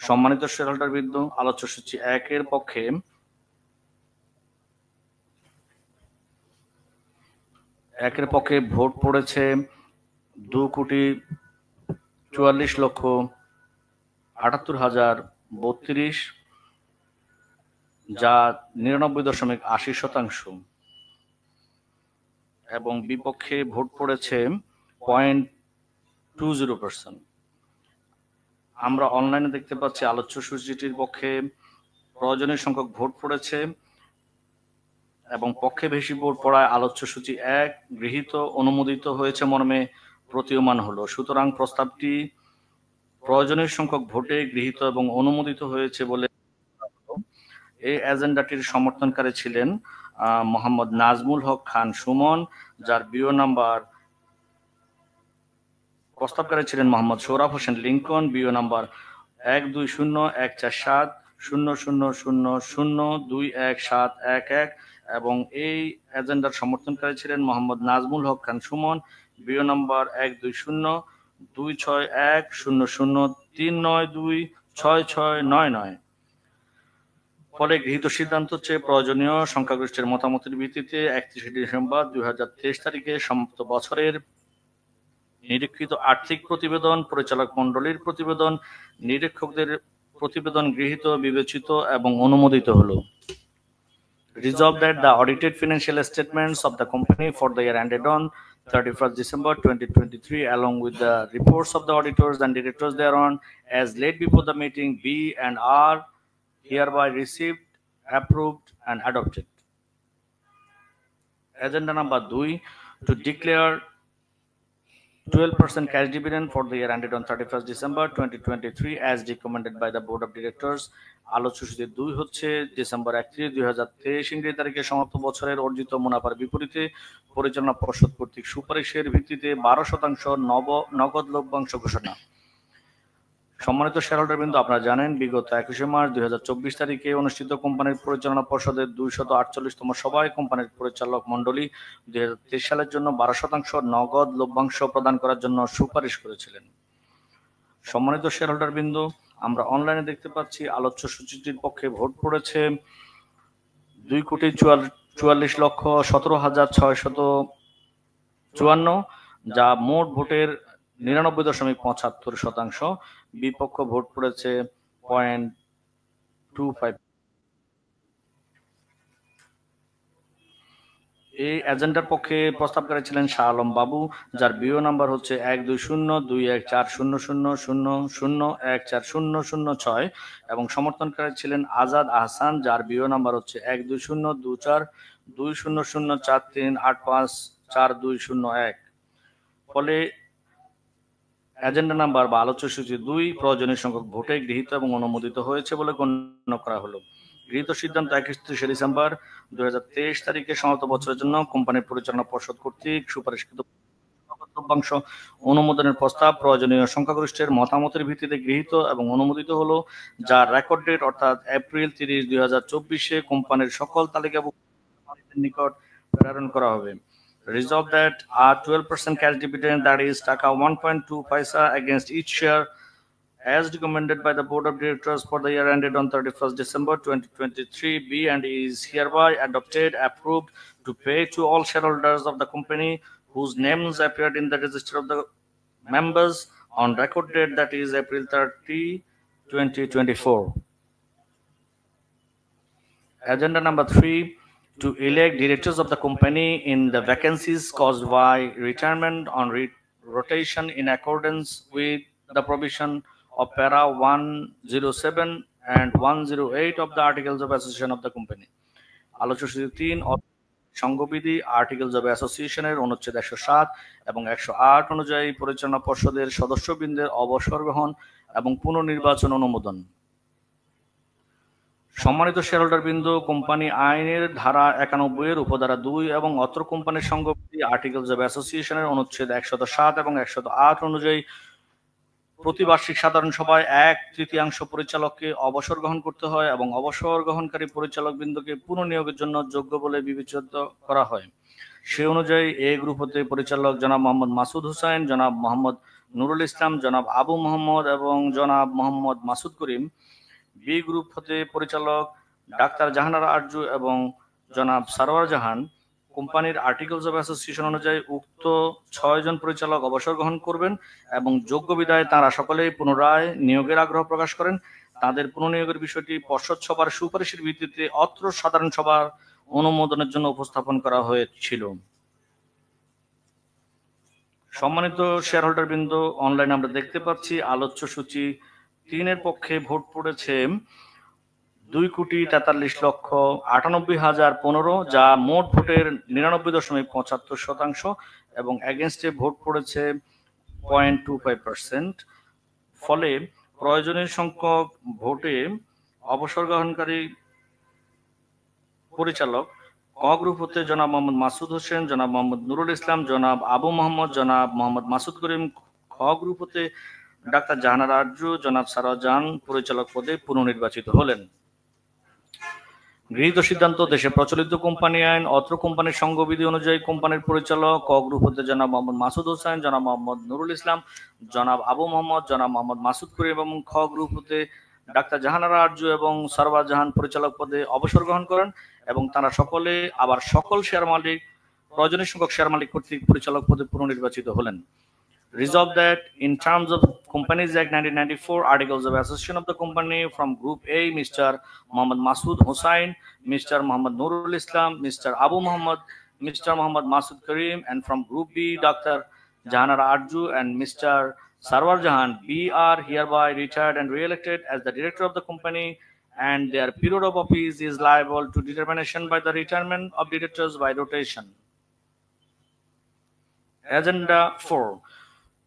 সম্মানিত শেয়ারহোল্ডারবৃন্দ, আলোচ্য সূচি 1 এর পক্ষে ভোট পড়েছে 2,44,78,032, যা 99.80%, এবং বিপক্ষে ভোট পড়েছে 0.20%। আমরা অনলাইনে দেখতে পাচ্ছি আলোচ্য সূচিটির পক্ষে প্রয়োজনীয় সংখ্যক ভোট পড়েছে এবং পক্ষে বেশি ভোট পড়ায় আলোচ্য সূচি 1 গৃহীত অনুমোদিত হয়েছে মর্মে প্রতীয়মান হলো। সুতরাং প্রস্তাবটি প্রয়োজনীয় সংখ্যক ভোটে গৃহীত এবং অনুমোদিত হয়েছে বলে এই এজেন্ডাটির সমর্থনকারী ছিলেন মোহাম্মদ নাজমুল হক খান সুমন, যার বিও নাম্বার, প্রস্তাবকারী ছিলেন Mohammad Sourav Hossain Lincoln, BO number 120147000021711, এবং এই এজেন্ডার সমর্থনকারী ছিলেন মোহাম্মদ নাজমুল হক খান সুমন, বিও নাম্বার 120261003926699। ফলে গৃহীত সিদ্ধান্ত হচ্ছে প্রয়োজনীয় সংখ্যাগরিষ্ঠের মতামতের ভিত্তিতে 31 ডিসেম্বর 2023 তারিখে সমাপ্ত বছরের নিরীক্ষিত আর্থিক প্রতিবেদন, পরিচালক মণ্ডলীর প্রতিবেদন, নিরীক্ষকদের প্রতিবেদন গৃহীত, বিবেচিত এবং অনুমোদিত হলো। Resolved that the audited financial statements of the company for the year ended on 31st December 2023 along with the reports of the auditors and directors thereon as laid before the meeting be and are hereby received, approved and adopted. Agenda number 2, to declare 12% cash dividend for the year ended on 31st December 2023 as recommended by the Board of Directors. আলোচ্য সূচি 2 হচ্ছে December 31, 2023 ইংরেজি তারিখে সমাপ্ত বছরের অর্জিত মুনাফার বিপরীতে পরিচালনা পর্ষদ কর্তৃক সুপারিশের ভিত্তিতে 12% নগদ লভ্যাংশ ঘোষণা। সম্মানিত শেয়ারহোল্ডারবৃন্দ, আপনারা জানেন বিগত 21শে মার্চ 2024 তারিখে অনুষ্ঠিত কোম্পানির পরিচালনা পর্ষদের 248তম সভায় কোম্পানির পরিচালক মণ্ডলী 2023 সালের জন্য 12% নগদ লভ্যাংশ প্রদান করার জন্য সুপারিশ করেছিলেন। সম্মানিত শেয়ারহোল্ডারবৃন্দ, আমরা অনলাইনে দেখতে পাচ্ছি আলোচ্য সূচিটির পক্ষে ভোট পড়েছে 2,44,17,654, যা মোট ভোটের 99.75%। বিপক্ষ ভোট পড়েছে 0.25। এই এজেন্ডার পক্ষে প্রস্তাবকারী ছিলেন শাহ আলম বাবু, যার বিও নাম্বার হচ্ছে 120214000014006, এবং সমর্থনকারী ছিলেন আজাদ আহসান, যার বিও নাম্বার হচ্ছে 12024200438544201। ফলে এজেন্ডা নাম্বার বা আলোচ্য সূচি 2 প্রয়োজনীয় সংখ্যক ভোটে গৃহীত এবং অনুমোদিত হয়েছে বলে গণ্য করা হলো। গৃহীত সিদ্ধান্ত 31 ডিসেম্বর 2023 তারিখে সমাপ্ত বছরের জন্য কোম্পানির পরিচালনা পর্ষদ কর্তৃক সুপারিশকৃত দ্রব্যাংশ অনুমোদনের প্রস্তাব প্রয়োজনীয় সংখ্যাগরিষ্ঠের মতামতের ভিত্তিতে গৃহীত এবং অনুমোদিত হলো, যার রেকর্ড ডেট অর্থাৎ এপ্রিল 30, 2024 কোম্পানির সকল তালিকাভুক্ত নিকট প্রেরণ করা হবে। Resolved that a 12% cash dividend, that is taka 1.2 paisa against each share, as recommended by the board of directors for the year ended on 31st December 2023, be and is hereby adopted, approved to pay to all shareholders of the company whose names appeared in the register of the members on record date, that is April 30, 2024. Agenda number 3, to elect directors of the company in the vacancies caused by retirement on rotation in accordance with the provision of para 107 and 108 of the Articles of Association of the company. আলোচ্য সূচি 3, সংঘবিধি articles of অ্যাসোসিয়েশনের অনুচ্ছেদ 107 এবং 108 অনুযায়ী পরিচালনা পর্ষদের সদস্যবৃন্দের অবসর গ্রহণ এবং পুনর্নির্বাচন অনুমোদন। সম্মানিত শেয়ারহোল্ডার বৃন্দ, কোম্পানি আইনের ধারা 91 এর উপধারা 2 এবং অত্র কোম্পানির সংঘবিধি আর্টিকেলস অফ অ্যাসোসিয়েশনের অনুচ্ছেদ 107 এবং 108 অনুযায়ী প্রতিবার্ষিক সাধারণ সভায় 1/3 পরিচালককে অবসর গ্রহণ করতে হয় এবং অবসর গ্রহণকারী পরিচালক বৃন্দকে পুনর্নিয়োগের জন্য যোগ্য বলে বিবেচিত করা হয়। সে অনুযায়ী এ গ্রুপ হতে পরিচালক জনাব মোহাম্মদ মাসুদ হোসেন, জনাব মোহাম্মদ নুরুল ইসলাম, জনাব আবু মোহাম্মদ এবং জনাব মোহাম্মদ মাসুদ করিম। বি গ্রুপ হতে পরিচালক ডাক্তার জাহানারা আরজু এবং জনাব সারোয়ার জাহান। কোম্পানির আর্টিকেলস অফ অ্যাসোসিয়েশন অনুযায়ী উক্ত 6 জন পরিচালক অবসর গ্রহণ করবেন এবং যোগ্য বিধায় তারা সকলেই পুনরায় নিয়োগের আগ্রহ প্রকাশ করেন। তাদের পুনর্নিয়োগের বিষয়টি পর্ষদ সভার সুপারিশের ভিত্তিতে অত্র সাধারণ সভার অনুমোদনের জন্য উপস্থাপন করা হয়েছিল। সম্মানিত শেয়ারহোল্ডার বৃন্দ, অনলাইনে আমরা দেখতে পাচ্ছি আলোচ্য সূচি 3 এর পক্ষে ভোট পড়েছে 2,43,98,015, যা মোট ভোটের 99.75% এবং এগেনস্টে ভোট পড়েছে 0.25%। ফলে প্রয়োজনীয় সংখ্যক ভোটে অবসর গ্রহণকারী পরিচালক ক গ্রুপ হতে জনাব মোহাম্মদ মাসুদ হোসেন, জনাব মোহাম্মদ নুরুল ইসলাম, জনাব আবু মোহাম্মদ, জনাব মোহাম্মদ মাসুদ করিম। খ গ্রুপ হতে ডাক্তার জাহানারা আরজু, জনাব সারোয়ার জাহান পরিচালক পদে পুনর্নির্বাচিত হলেন। গৃহীত সিদ্ধান্ত: দেশে প্রচলিত কোম্পানি আইন অত্র কোম্পানির সংঘবিধি অনুযায়ী কোম্পানির পরিচালক ক গ্রুপ হতে জনাব মোহাম্মদ মাসুদ হোসেন, জনাব মোহাম্মদ নুরুল ইসলাম, জনাব আবু মোহাম্মদ, জনাব মোহাম্মদ মাসুদ করিম এবং খ গ্রুপ হতে ডাক্তার জাহানারা আরজু এবং সারোয়ার জাহান পরিচালক পদে অবসর গ্রহণ করেন এবং তারা সকলে আবার সকল শেয়ার মালিক প্রয়োজনীয় সংখ্যক শেয়ার মালিক কর্তৃক পরিচালক পদে পুনর্নির্বাচিত হলেন। Resolved that in terms of Companies Act 1994, Articles of Association of the company, from Group A, Mr. Mohammad Masood Hossain, Mr. Mohammad Nurul Islam, Mr. Abu Muhammad, Mr. Mohammad Masood Karim, and from Group B, Dr. Jahanara Arju and Mr. Sarwar Jahan, B are hereby retired and re-elected as the director of the company, and their period of office is liable to determination by the retirement of directors by rotation. Agenda 4.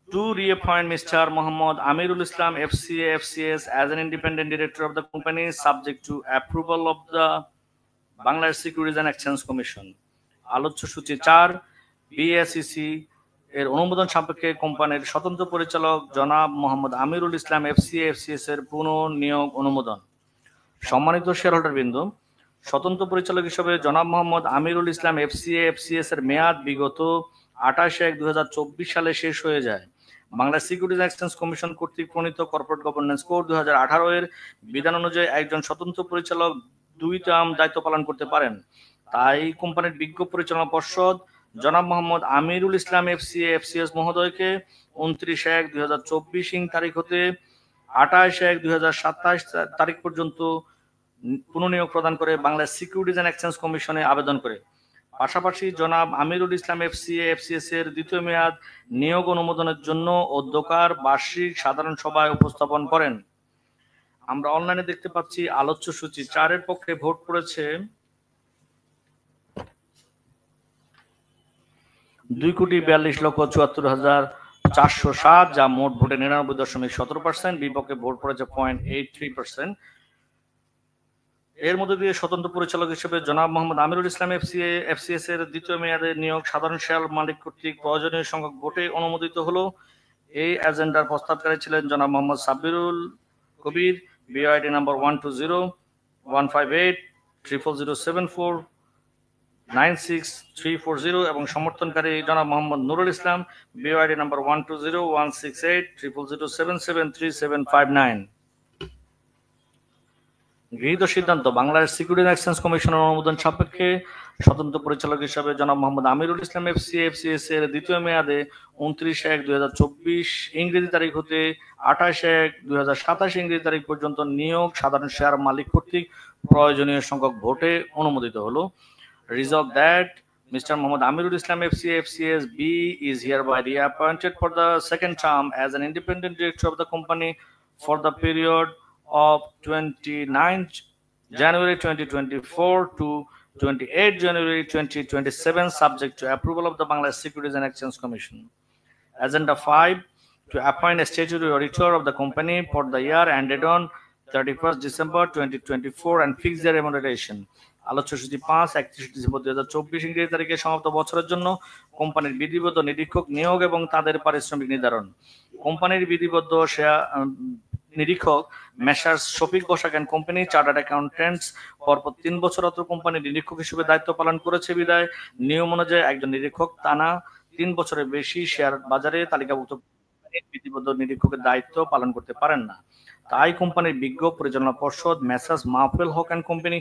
To reappoint Mr. Muhammad Amirul Islam FCA FCS as an independent director of the company, subject to approval of the Bangladesh Securities and Exchange Commission. আলোচ্য সূচি 4, BSEC এর অনুমোদন সাপেক্ষে কোম্পানির স্বতন্ত্র পরিচালক জনাব Mohammad Amirul Islam FCA FCS এর পুনর্নিয়োগ অনুমোদন। সম্মানিত শেয়ারহোল্ডার বৃন্দ, স্বতন্ত্র পরিচালক হিসেবে জনাব মোহাম্মদ আমিরুল ইসলাম FCA FCS এর মেয়াদ বিগত 28/1/2024 সালে শেষ হয়ে যায়। বাংলাদেশ সিকিউরিটিজ এক্সচেঞ্জ কমিশন কর্তৃক প্রণীত কর্পোরেট গভর্নেন্স কোড 2018 এর বিধান অনুযায়ী একজন স্বতন্ত্র পরিচালক 2 টার্ম দায়িত্ব পালন করতে পারেন। তাই কোম্পানির বিজ্ঞ পরিচালনা পর্ষদ জনাব মোহাম্মদ আমিরুল ইসলাম FCA FCS মহোদয়কে 29/1/2024 তারিখ হতে 28/1/2027 তারিখ পর্যন্ত পুনর্নিয়োগ প্রদান করে বাংলাদেশ সিকিউরিটিজ এন্ড এক্সচেঞ্জ কমিশনে আবেদন করে পাশাপাশি জনাব আমিরুল ইসলাম এফসিএস এর দ্বিতীয় মেয়াদ নিয়োগ অনুমোদনের জন্য অধ্যক্ষার বার্ষিক সাধারণ সভায় উপস্থাপন করেন। আমরা অনলাইনে দেখতে পাচ্ছি আলোচ্য সূচি 4 এর পক্ষে ভোট পড়েছে 2,42,74,407, যা মোট ভোটে 99.17%। বিপক্ষে ভোট পড়েছে 0.83%। এর মধ্যে দিয়ে স্বতন্ত্র পরিচালক হিসেবে জনাব মোহাম্মদ আমিরুল ইসলাম এফসিএস এর দ্বিতীয় মেয়াদে নিয়োগ সাধারণ শেয়ার মালিক কর্তৃক প্রয়োজনীয় সংখ্যক ভোটে অনুমোদিত হলো। এই এজেন্ডার প্রস্তাবকারী ছিলেন জনাব মোহাম্মদ সাব্বিরুল কবির, বিআইডি নাম্বার 120-158-007496340, এবং সমর্থনকারী জনাব মোহাম্মদ নুরুল ইসলাম, বিআইডি নাম্বার 120-168-007733759। গৃহীত সিদ্ধান্ত: বাংলাদেশ সিকিউরিটি এক্সচেঞ্জ কমিশনের অনুমোদন সাপেক্ষে স্বতন্ত্র পরিচালক হিসাবে জনাব মোহাম্মদ আমিরুল ইসলাম এফসিএস এর দ্বিতীয় মেয়াদে 29/1/2024 ইংরেজি তারিখ হতে 28/1/2027 ইংরেজি তারিখ পর্যন্ত নিয়োগ সাধারণ শেয়ার মালিক কর্তৃক প্রয়োজনীয় সংখ্যক ভোটে অনুমোদিত হলো। Resolved that Mr. Mohammad Amirul Islam FCS B is hereby reappointed for the second term as an independent director of the company for the period of 29 January 2024 to 28 January 2027, subject to approval of the Bangladesh Securities and Exchange Commission. Agenda 5, to appoint a statutory auditor of the company for the year ended on 31st December 2024 and fix their remuneration. আলোচ্য সূচি 5, 31 December 2024 ইংরেজি তারিখে সমাপ্ত বছরের জন্য কোম্পানির বিধিবদ্ধ নিরীক্ষক নিয়োগ এবং তাদের পারিশ্রমিক নির্ধারণ। কোম্পানির বিধিবদ্ধ নিরীক্ষক messrs Shafiq Basak and company chartered accountants পরপর 3 বছর অত্র কোম্পানির নিরীক্ষক হিসেবে দায়িত্ব পালন করেছে বিদায় নিয়ম অনুযায়ী একজন নিরীক্ষক টানা 3 বছরের বেশি শেয়ার বাজারে তালিকাভুক্ত বিধিবদ্ধ নিরীক্ষকের দায়িত্ব পালন করতে পারেন না। তাই কোম্পানির বিজ্ঞ পরিচালনা পর্ষদ messrs Mahfel Huq and company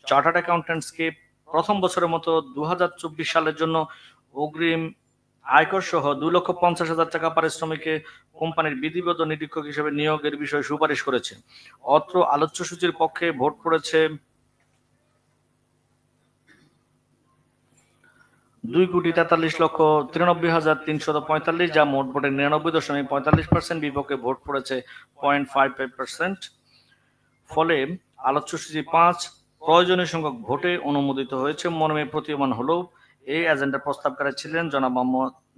chartered অ্যাকাউন্টেন্টসকে প্রথম বছরের মতো 2024 সালের জন্য অগ্রিম আয়কর সহ 2,50,000 টাকা পারিশ্রমিকে কোম্পানির বিধিবদ্ধ নিরীক্ষক হিসেবে নিয়োগের বিষয়ে সুপারিশ করেছে। অত্র আলোচ্য সূচির পক্ষে ভোট পড়েছে 2,43,93,345, যা মোট ভোটের 99.45%। বিপক্ষে ভোট পড়েছে 0.55%। ফলে আলোচ্য সূচি 5 প্রয়োজনীয় সংখ্যক ভোটে অনুমোদিত হয়েছে মর্মে প্রতীয়মান হলো। এই এজেন্ডার প্রস্তাবকারী ছিলেন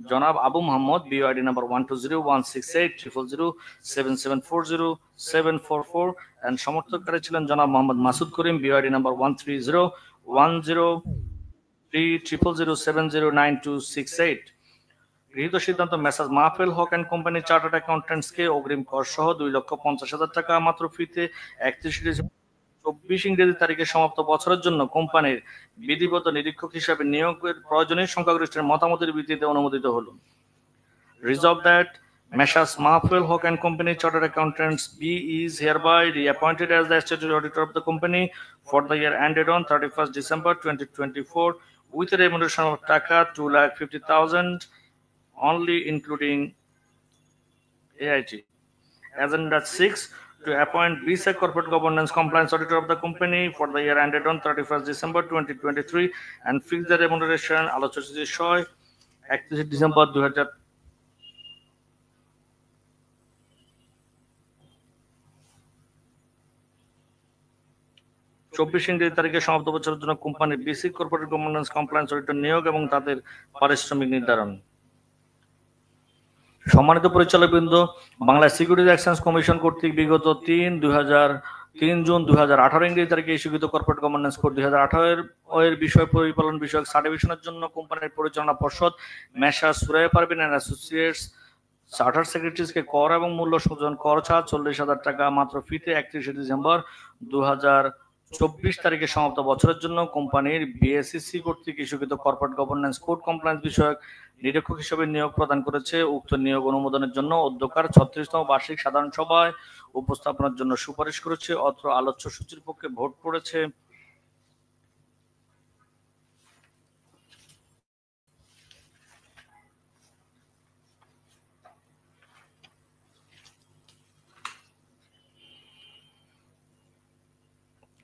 জনাব Abu Mohammad, BID number 120-168-000-7740-744, and সমর্থককারী ছিলেন জনাব মোহাম্মদ মাসুদ করিম, বিআইডি নাম্বার 1301030709268। গৃহীত সিদ্ধান্ত: messrs Mahfel Huq and company chartered অ্যাকাউন্টেন্টসকে অগ্রিম কর সহ 2,50,000 টাকা মাত্র ফিতে 31 ডিসেম্বর 2024 ইংরেজি তারিখে সমাপ্ত বছরের জন্য কোম্পানির বিধিবদ্ধ নিরীক্ষক হিসাবে নিয়োগের প্রয়োজনীয় সংখ্যাগরিষ্ঠের মতামতের ভিত্তিতে অনুমোদিত হলো। Resolved that Messrs. Mahful Hawk and Company Chartered Accountants B is hereby reappointed as the statutory auditor of the company for the year ended on 31st December 2024 with a remuneration of Taka 2,50,000 only, including AIT. Agenda 6, to appoint BSEC Corporate Governance Compliance Auditor of the company for the year ended on 31st December 2023 and fix the remuneration. আলোচ্য সূচি 6, 31 December 2024 ইংরেজি তারিখে সমাপ্ত বছরের জন্য কোম্পানির basic corporate governance compliance auditor নিয়োগ এবং তাদের পারিশ্রমিক নির্ধারণ। সম্মানিত পরিচালকবৃন্দ, বাংলাদেশ সিকিউরিটিজ এক্সচেঞ্জ কমিশন কর্তৃক বিগত 3 জুন 2018 ইংরেজি তারিখে ইস্যুকৃত কর্পোরেট গভর্নেন্স কোড 2018 এর বিষয় পরিপালন বিষয়ক সার্টিফিকেশনের জন্য কোম্পানির পরিচালনা পর্ষদ messrs Suraiya Parvin and associates charter সেক্রেটারিজকে কর এবং মূল্য সংযোজন কর ছাড় 40,000 টাকা মাত্র ফিতে 31 ডিসেম্বর 2024 তারিখে সমাপ্ত বছরের জন্য কোম্পানির বিএসইসি কর্তৃক ইস্যুকৃত কর্পোরেট গভর্নেন্স কোড কমপ্লায়েন্স বিষয়ক নিরীক্ষক হিসেবে নিয়োগ প্রদান করেছে। উক্ত নিয়োগ অনুমোদনের জন্য অধ্যক্ষার 36তম বার্ষিক সাধারণ সভায় উপস্থাপনের জন্য সুপারিশ করেছে। অত্র আলোচ্য সূচির পক্ষে ভোট পড়েছে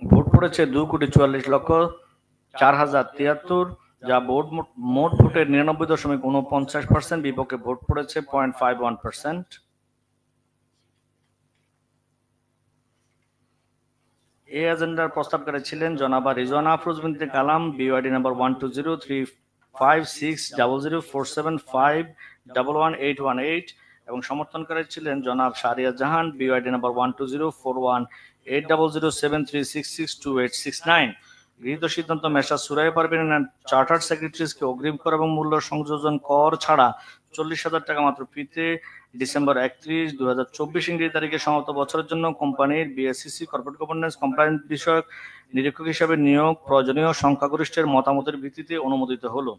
2,44,04,073, যা মোট ভোটের 99.49%, বিপক্ষে ভোট পড়েছে 0.51%। এই এজেন্ডার প্রস্তাবকারী ছিলেন জনাবা রিজওয়ানা আফরোজ বিনতে কালাম, বিওআইডি নাম্বার 12035600047511818, এবং সমর্থনকারী ছিলেন জনাব শাহরিয়া জাহান, বিওআইডি নাম্বার 120418073662869। গৃহীত সিদ্ধান্ত মেসার সুরাইয়া পারভীন এন্ড চার্টার্ড সেক্রেটারিজকে অগ্রিম কর এবং মূল্য সংযোজন কর ছাড়া 40,000 টাকা মাত্র ফিতে ডিসেম্বর 31, 2024 ইংরেজি তারিখে সমাপ্ত বছরের জন্য কোম্পানির বিএসসিসি কর্পোরেট গভর্নেন্স কমপ্লায়েন্স বিষয়ক নিরীক্ষক হিসেবে নিয়োগ প্রয়োজনীয় সংখ্যাগরিষ্ঠের মতামতের ভিত্তিতে অনুমোদিত হলো।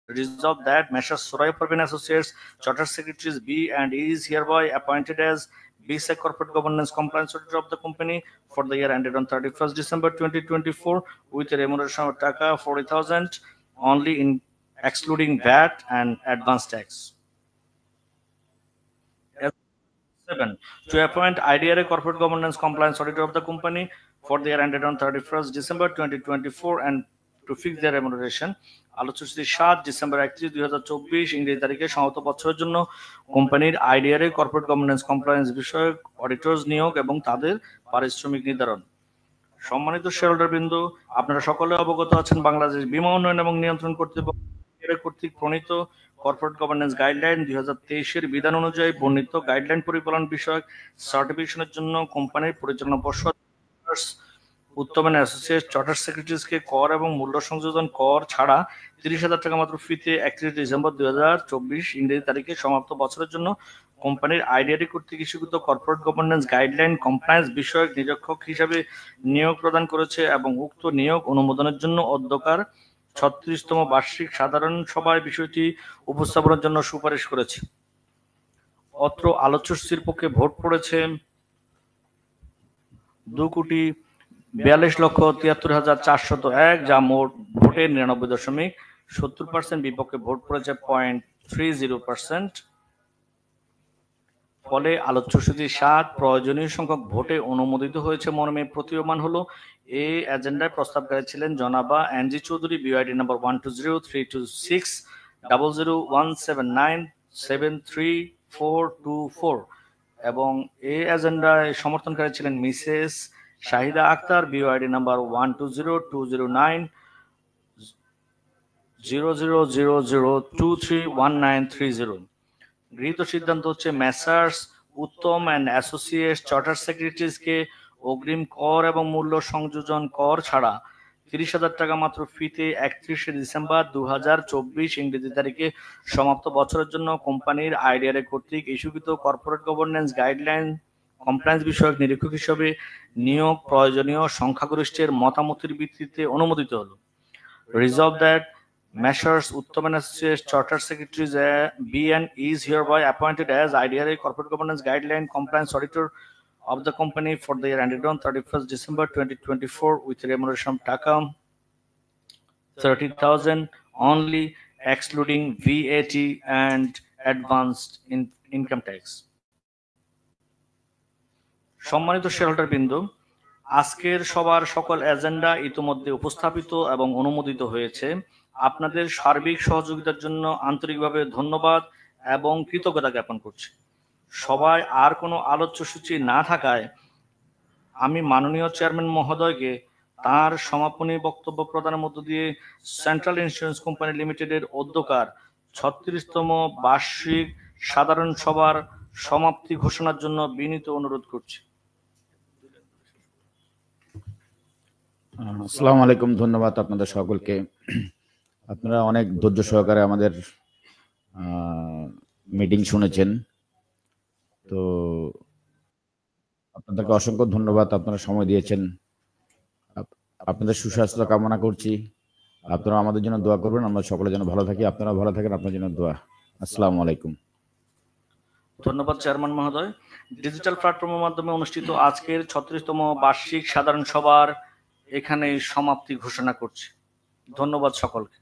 Resolved that Messrs. Suraya Parveen Associates, Chartered Secretaries B and E is hereby appointed as BSEC Corporate Governance Compliance Auditor of the company for the year ended on 31st December 2024 with a remuneration of Taka 40,000 only in excluding VAT and advance tax. 7. To appoint IDRA Corporate Governance Compliance Auditor of the company for the year ended on 31st December 2024 and to fix their remuneration. আলোচ্য সূচি 7 December 31, 2024 ইংরেজি তারিখে সমাপ্ত বছরের জন্য কোম্পানির IDRA corporate governance compliance বিষয়ক অডিটরস নিয়োগ এবং তাদের পারিশ্রমিক নির্ধারণ। সম্মানিত শেয়ারহোল্ডার বৃন্দ, আপনারা সকলে অবগত আছেন বাংলাদেশ বীমা উন্নয়ন এবং নিয়ন্ত্রণ কর্তৃক প্রণীত কর্পোরেট গভর্নেন্স গাইডলাইন 2023-এর বিধান অনুযায়ী বর্ণিত গাইডলাইন পরিপালন বিষয়ক সার্টিফিকেশনের জন্য কোম্পানির পরিচালনা পর্ষদ উত্তম এন্ড অ্যাসোসিয়েট চার্টার সেক্রেটারিজকে কর এবং মূল্য সংযোজন কর ছাড়া 30,000 টাকা মাত্র ফিতে 31 ডিসেম্বর 2024 ইংরেজি তারিখে সমাপ্ত বছরের জন্য কোম্পানির আইডিআরএ কর্তৃক ইস্যুকৃত কর্পোরেট গভর্নেন্স গাইডলাইন কমপ্লায়েন্স বিষয়ক নিরীক্ষক হিসাবে নিয়োগ প্রদান করেছে এবং উক্ত নিয়োগ অনুমোদনের জন্য অধ্যকার 36তম বার্ষিক সাধারণ সভায় বিষয়টি উপস্থাপনের জন্য সুপারিশ করেছে। অত্র আলোচ্য সূচির পক্ষে ভোট পড়েছে 2,42,73,401, যা মোট ভোটের 99.70%, বিপক্ষে ভোট পড়েছে 0.30%। ফলে আলোচ্য সূচি 7 প্রয়োজনীয় সংখ্যক ভোটে অনুমোদিত হয়েছে মর্মে প্রতীয়মান হলো। এই এজেন্ডায় প্রস্তাবকারী ছিলেন জনাবা এনজি চৌধুরী, বিওআইডি নাম্বার 120326700173424, এবং এই এজেন্ডায় সমর্থনকারী ছিলেন mrs Shahida Akter, BOID number 12020090000231930। গৃহীত সিদ্ধান্ত হচ্ছে messrs Uttam and associates charter সেক্রেটারিজকে অগ্রিম কর এবং মূল্য সংযোজন কর ছাড়া 30,000 টাকা মাত্র ফিতে 31 ডিসেম্বর 2024 ইংরেজি তারিখে সমাপ্ত বছরের জন্য কোম্পানির আইডিআরএ কর্তৃক ইস্যুকৃত কর্পোরেট গভর্নেন্স গাইডলাইন কমপ্লায়েন্স বিষয়ক নিরীক্ষক হিসেবে নিয়োগ প্রয়োজনীয় সংখ্যাগরিষ্ঠের মতামতের ভিত্তিতে অনুমোদিত হলো। Resolved that Messrs. Uttam and Associates Chartered Secretaries B and E is hereby appointed as IDRA Corporate Governance Guideline Compliance Auditor of the company for the year ended on 31st December 2024 with remuneration of Taka 30,000 only excluding VAT and advanced income tax. সম্মানিত shareholder বৃন্দ, আজকের সবার সকল agenda ইতোমধ্যে উপস্থাপিত এবং অনুমোদিত হয়েছে। আপনাদের সার্বিক সহযোগিতার জন্য আন্তরিকভাবে ধন্যবাদ এবং কৃতজ্ঞতা জ্ঞাপন করছি। সবাই আর কোনো আলোচ্য সূচি না থাকায় আমি মাননীয় চেয়ারম্যান মহোদয়কে তার সমাপনী বক্তব্য প্রদানের মধ্য দিয়ে সেন্ট্রাল ইন্স্যুরেন্স কোম্পানি লিমিটেডের অধ্যকার 36তম বার্ষিক সাধারণ সভার সমাপ্তি ঘোষণার জন্য বিনীত অনুরোধ করছি। আসসালামু আলাইকুম। ধন্যবাদ আপনাদের সকলকে। আপনারা অনেক ধৈর্য সহকারে আমাদের মিটিং শুনেছেন, তো আপনাদেরকে অসংখ্য ধন্যবাদ। আপনারা সময় দিয়েছেন। আপনাদের সুস্বাস্থ্য কামনা করছি। আপনারা আমাদের জন্য দোয়া করবেন, আমরা সকলে যেন ভালো থাকি। আপনারা ভালো থাকেন, আপনার জন্য দোয়া। আসসালামু আলাইকুম। ধন্যবাদ চেয়ারম্যান মহোদয়। ডিজিটাল প্ল্যাটফর্মের মাধ্যমে অনুষ্ঠিত আজকের 36তম বার্ষিক সাধারণ সভার এখানে সমাপ্তি ঘোষণা করছি। ধন্যবাদ সকলকে।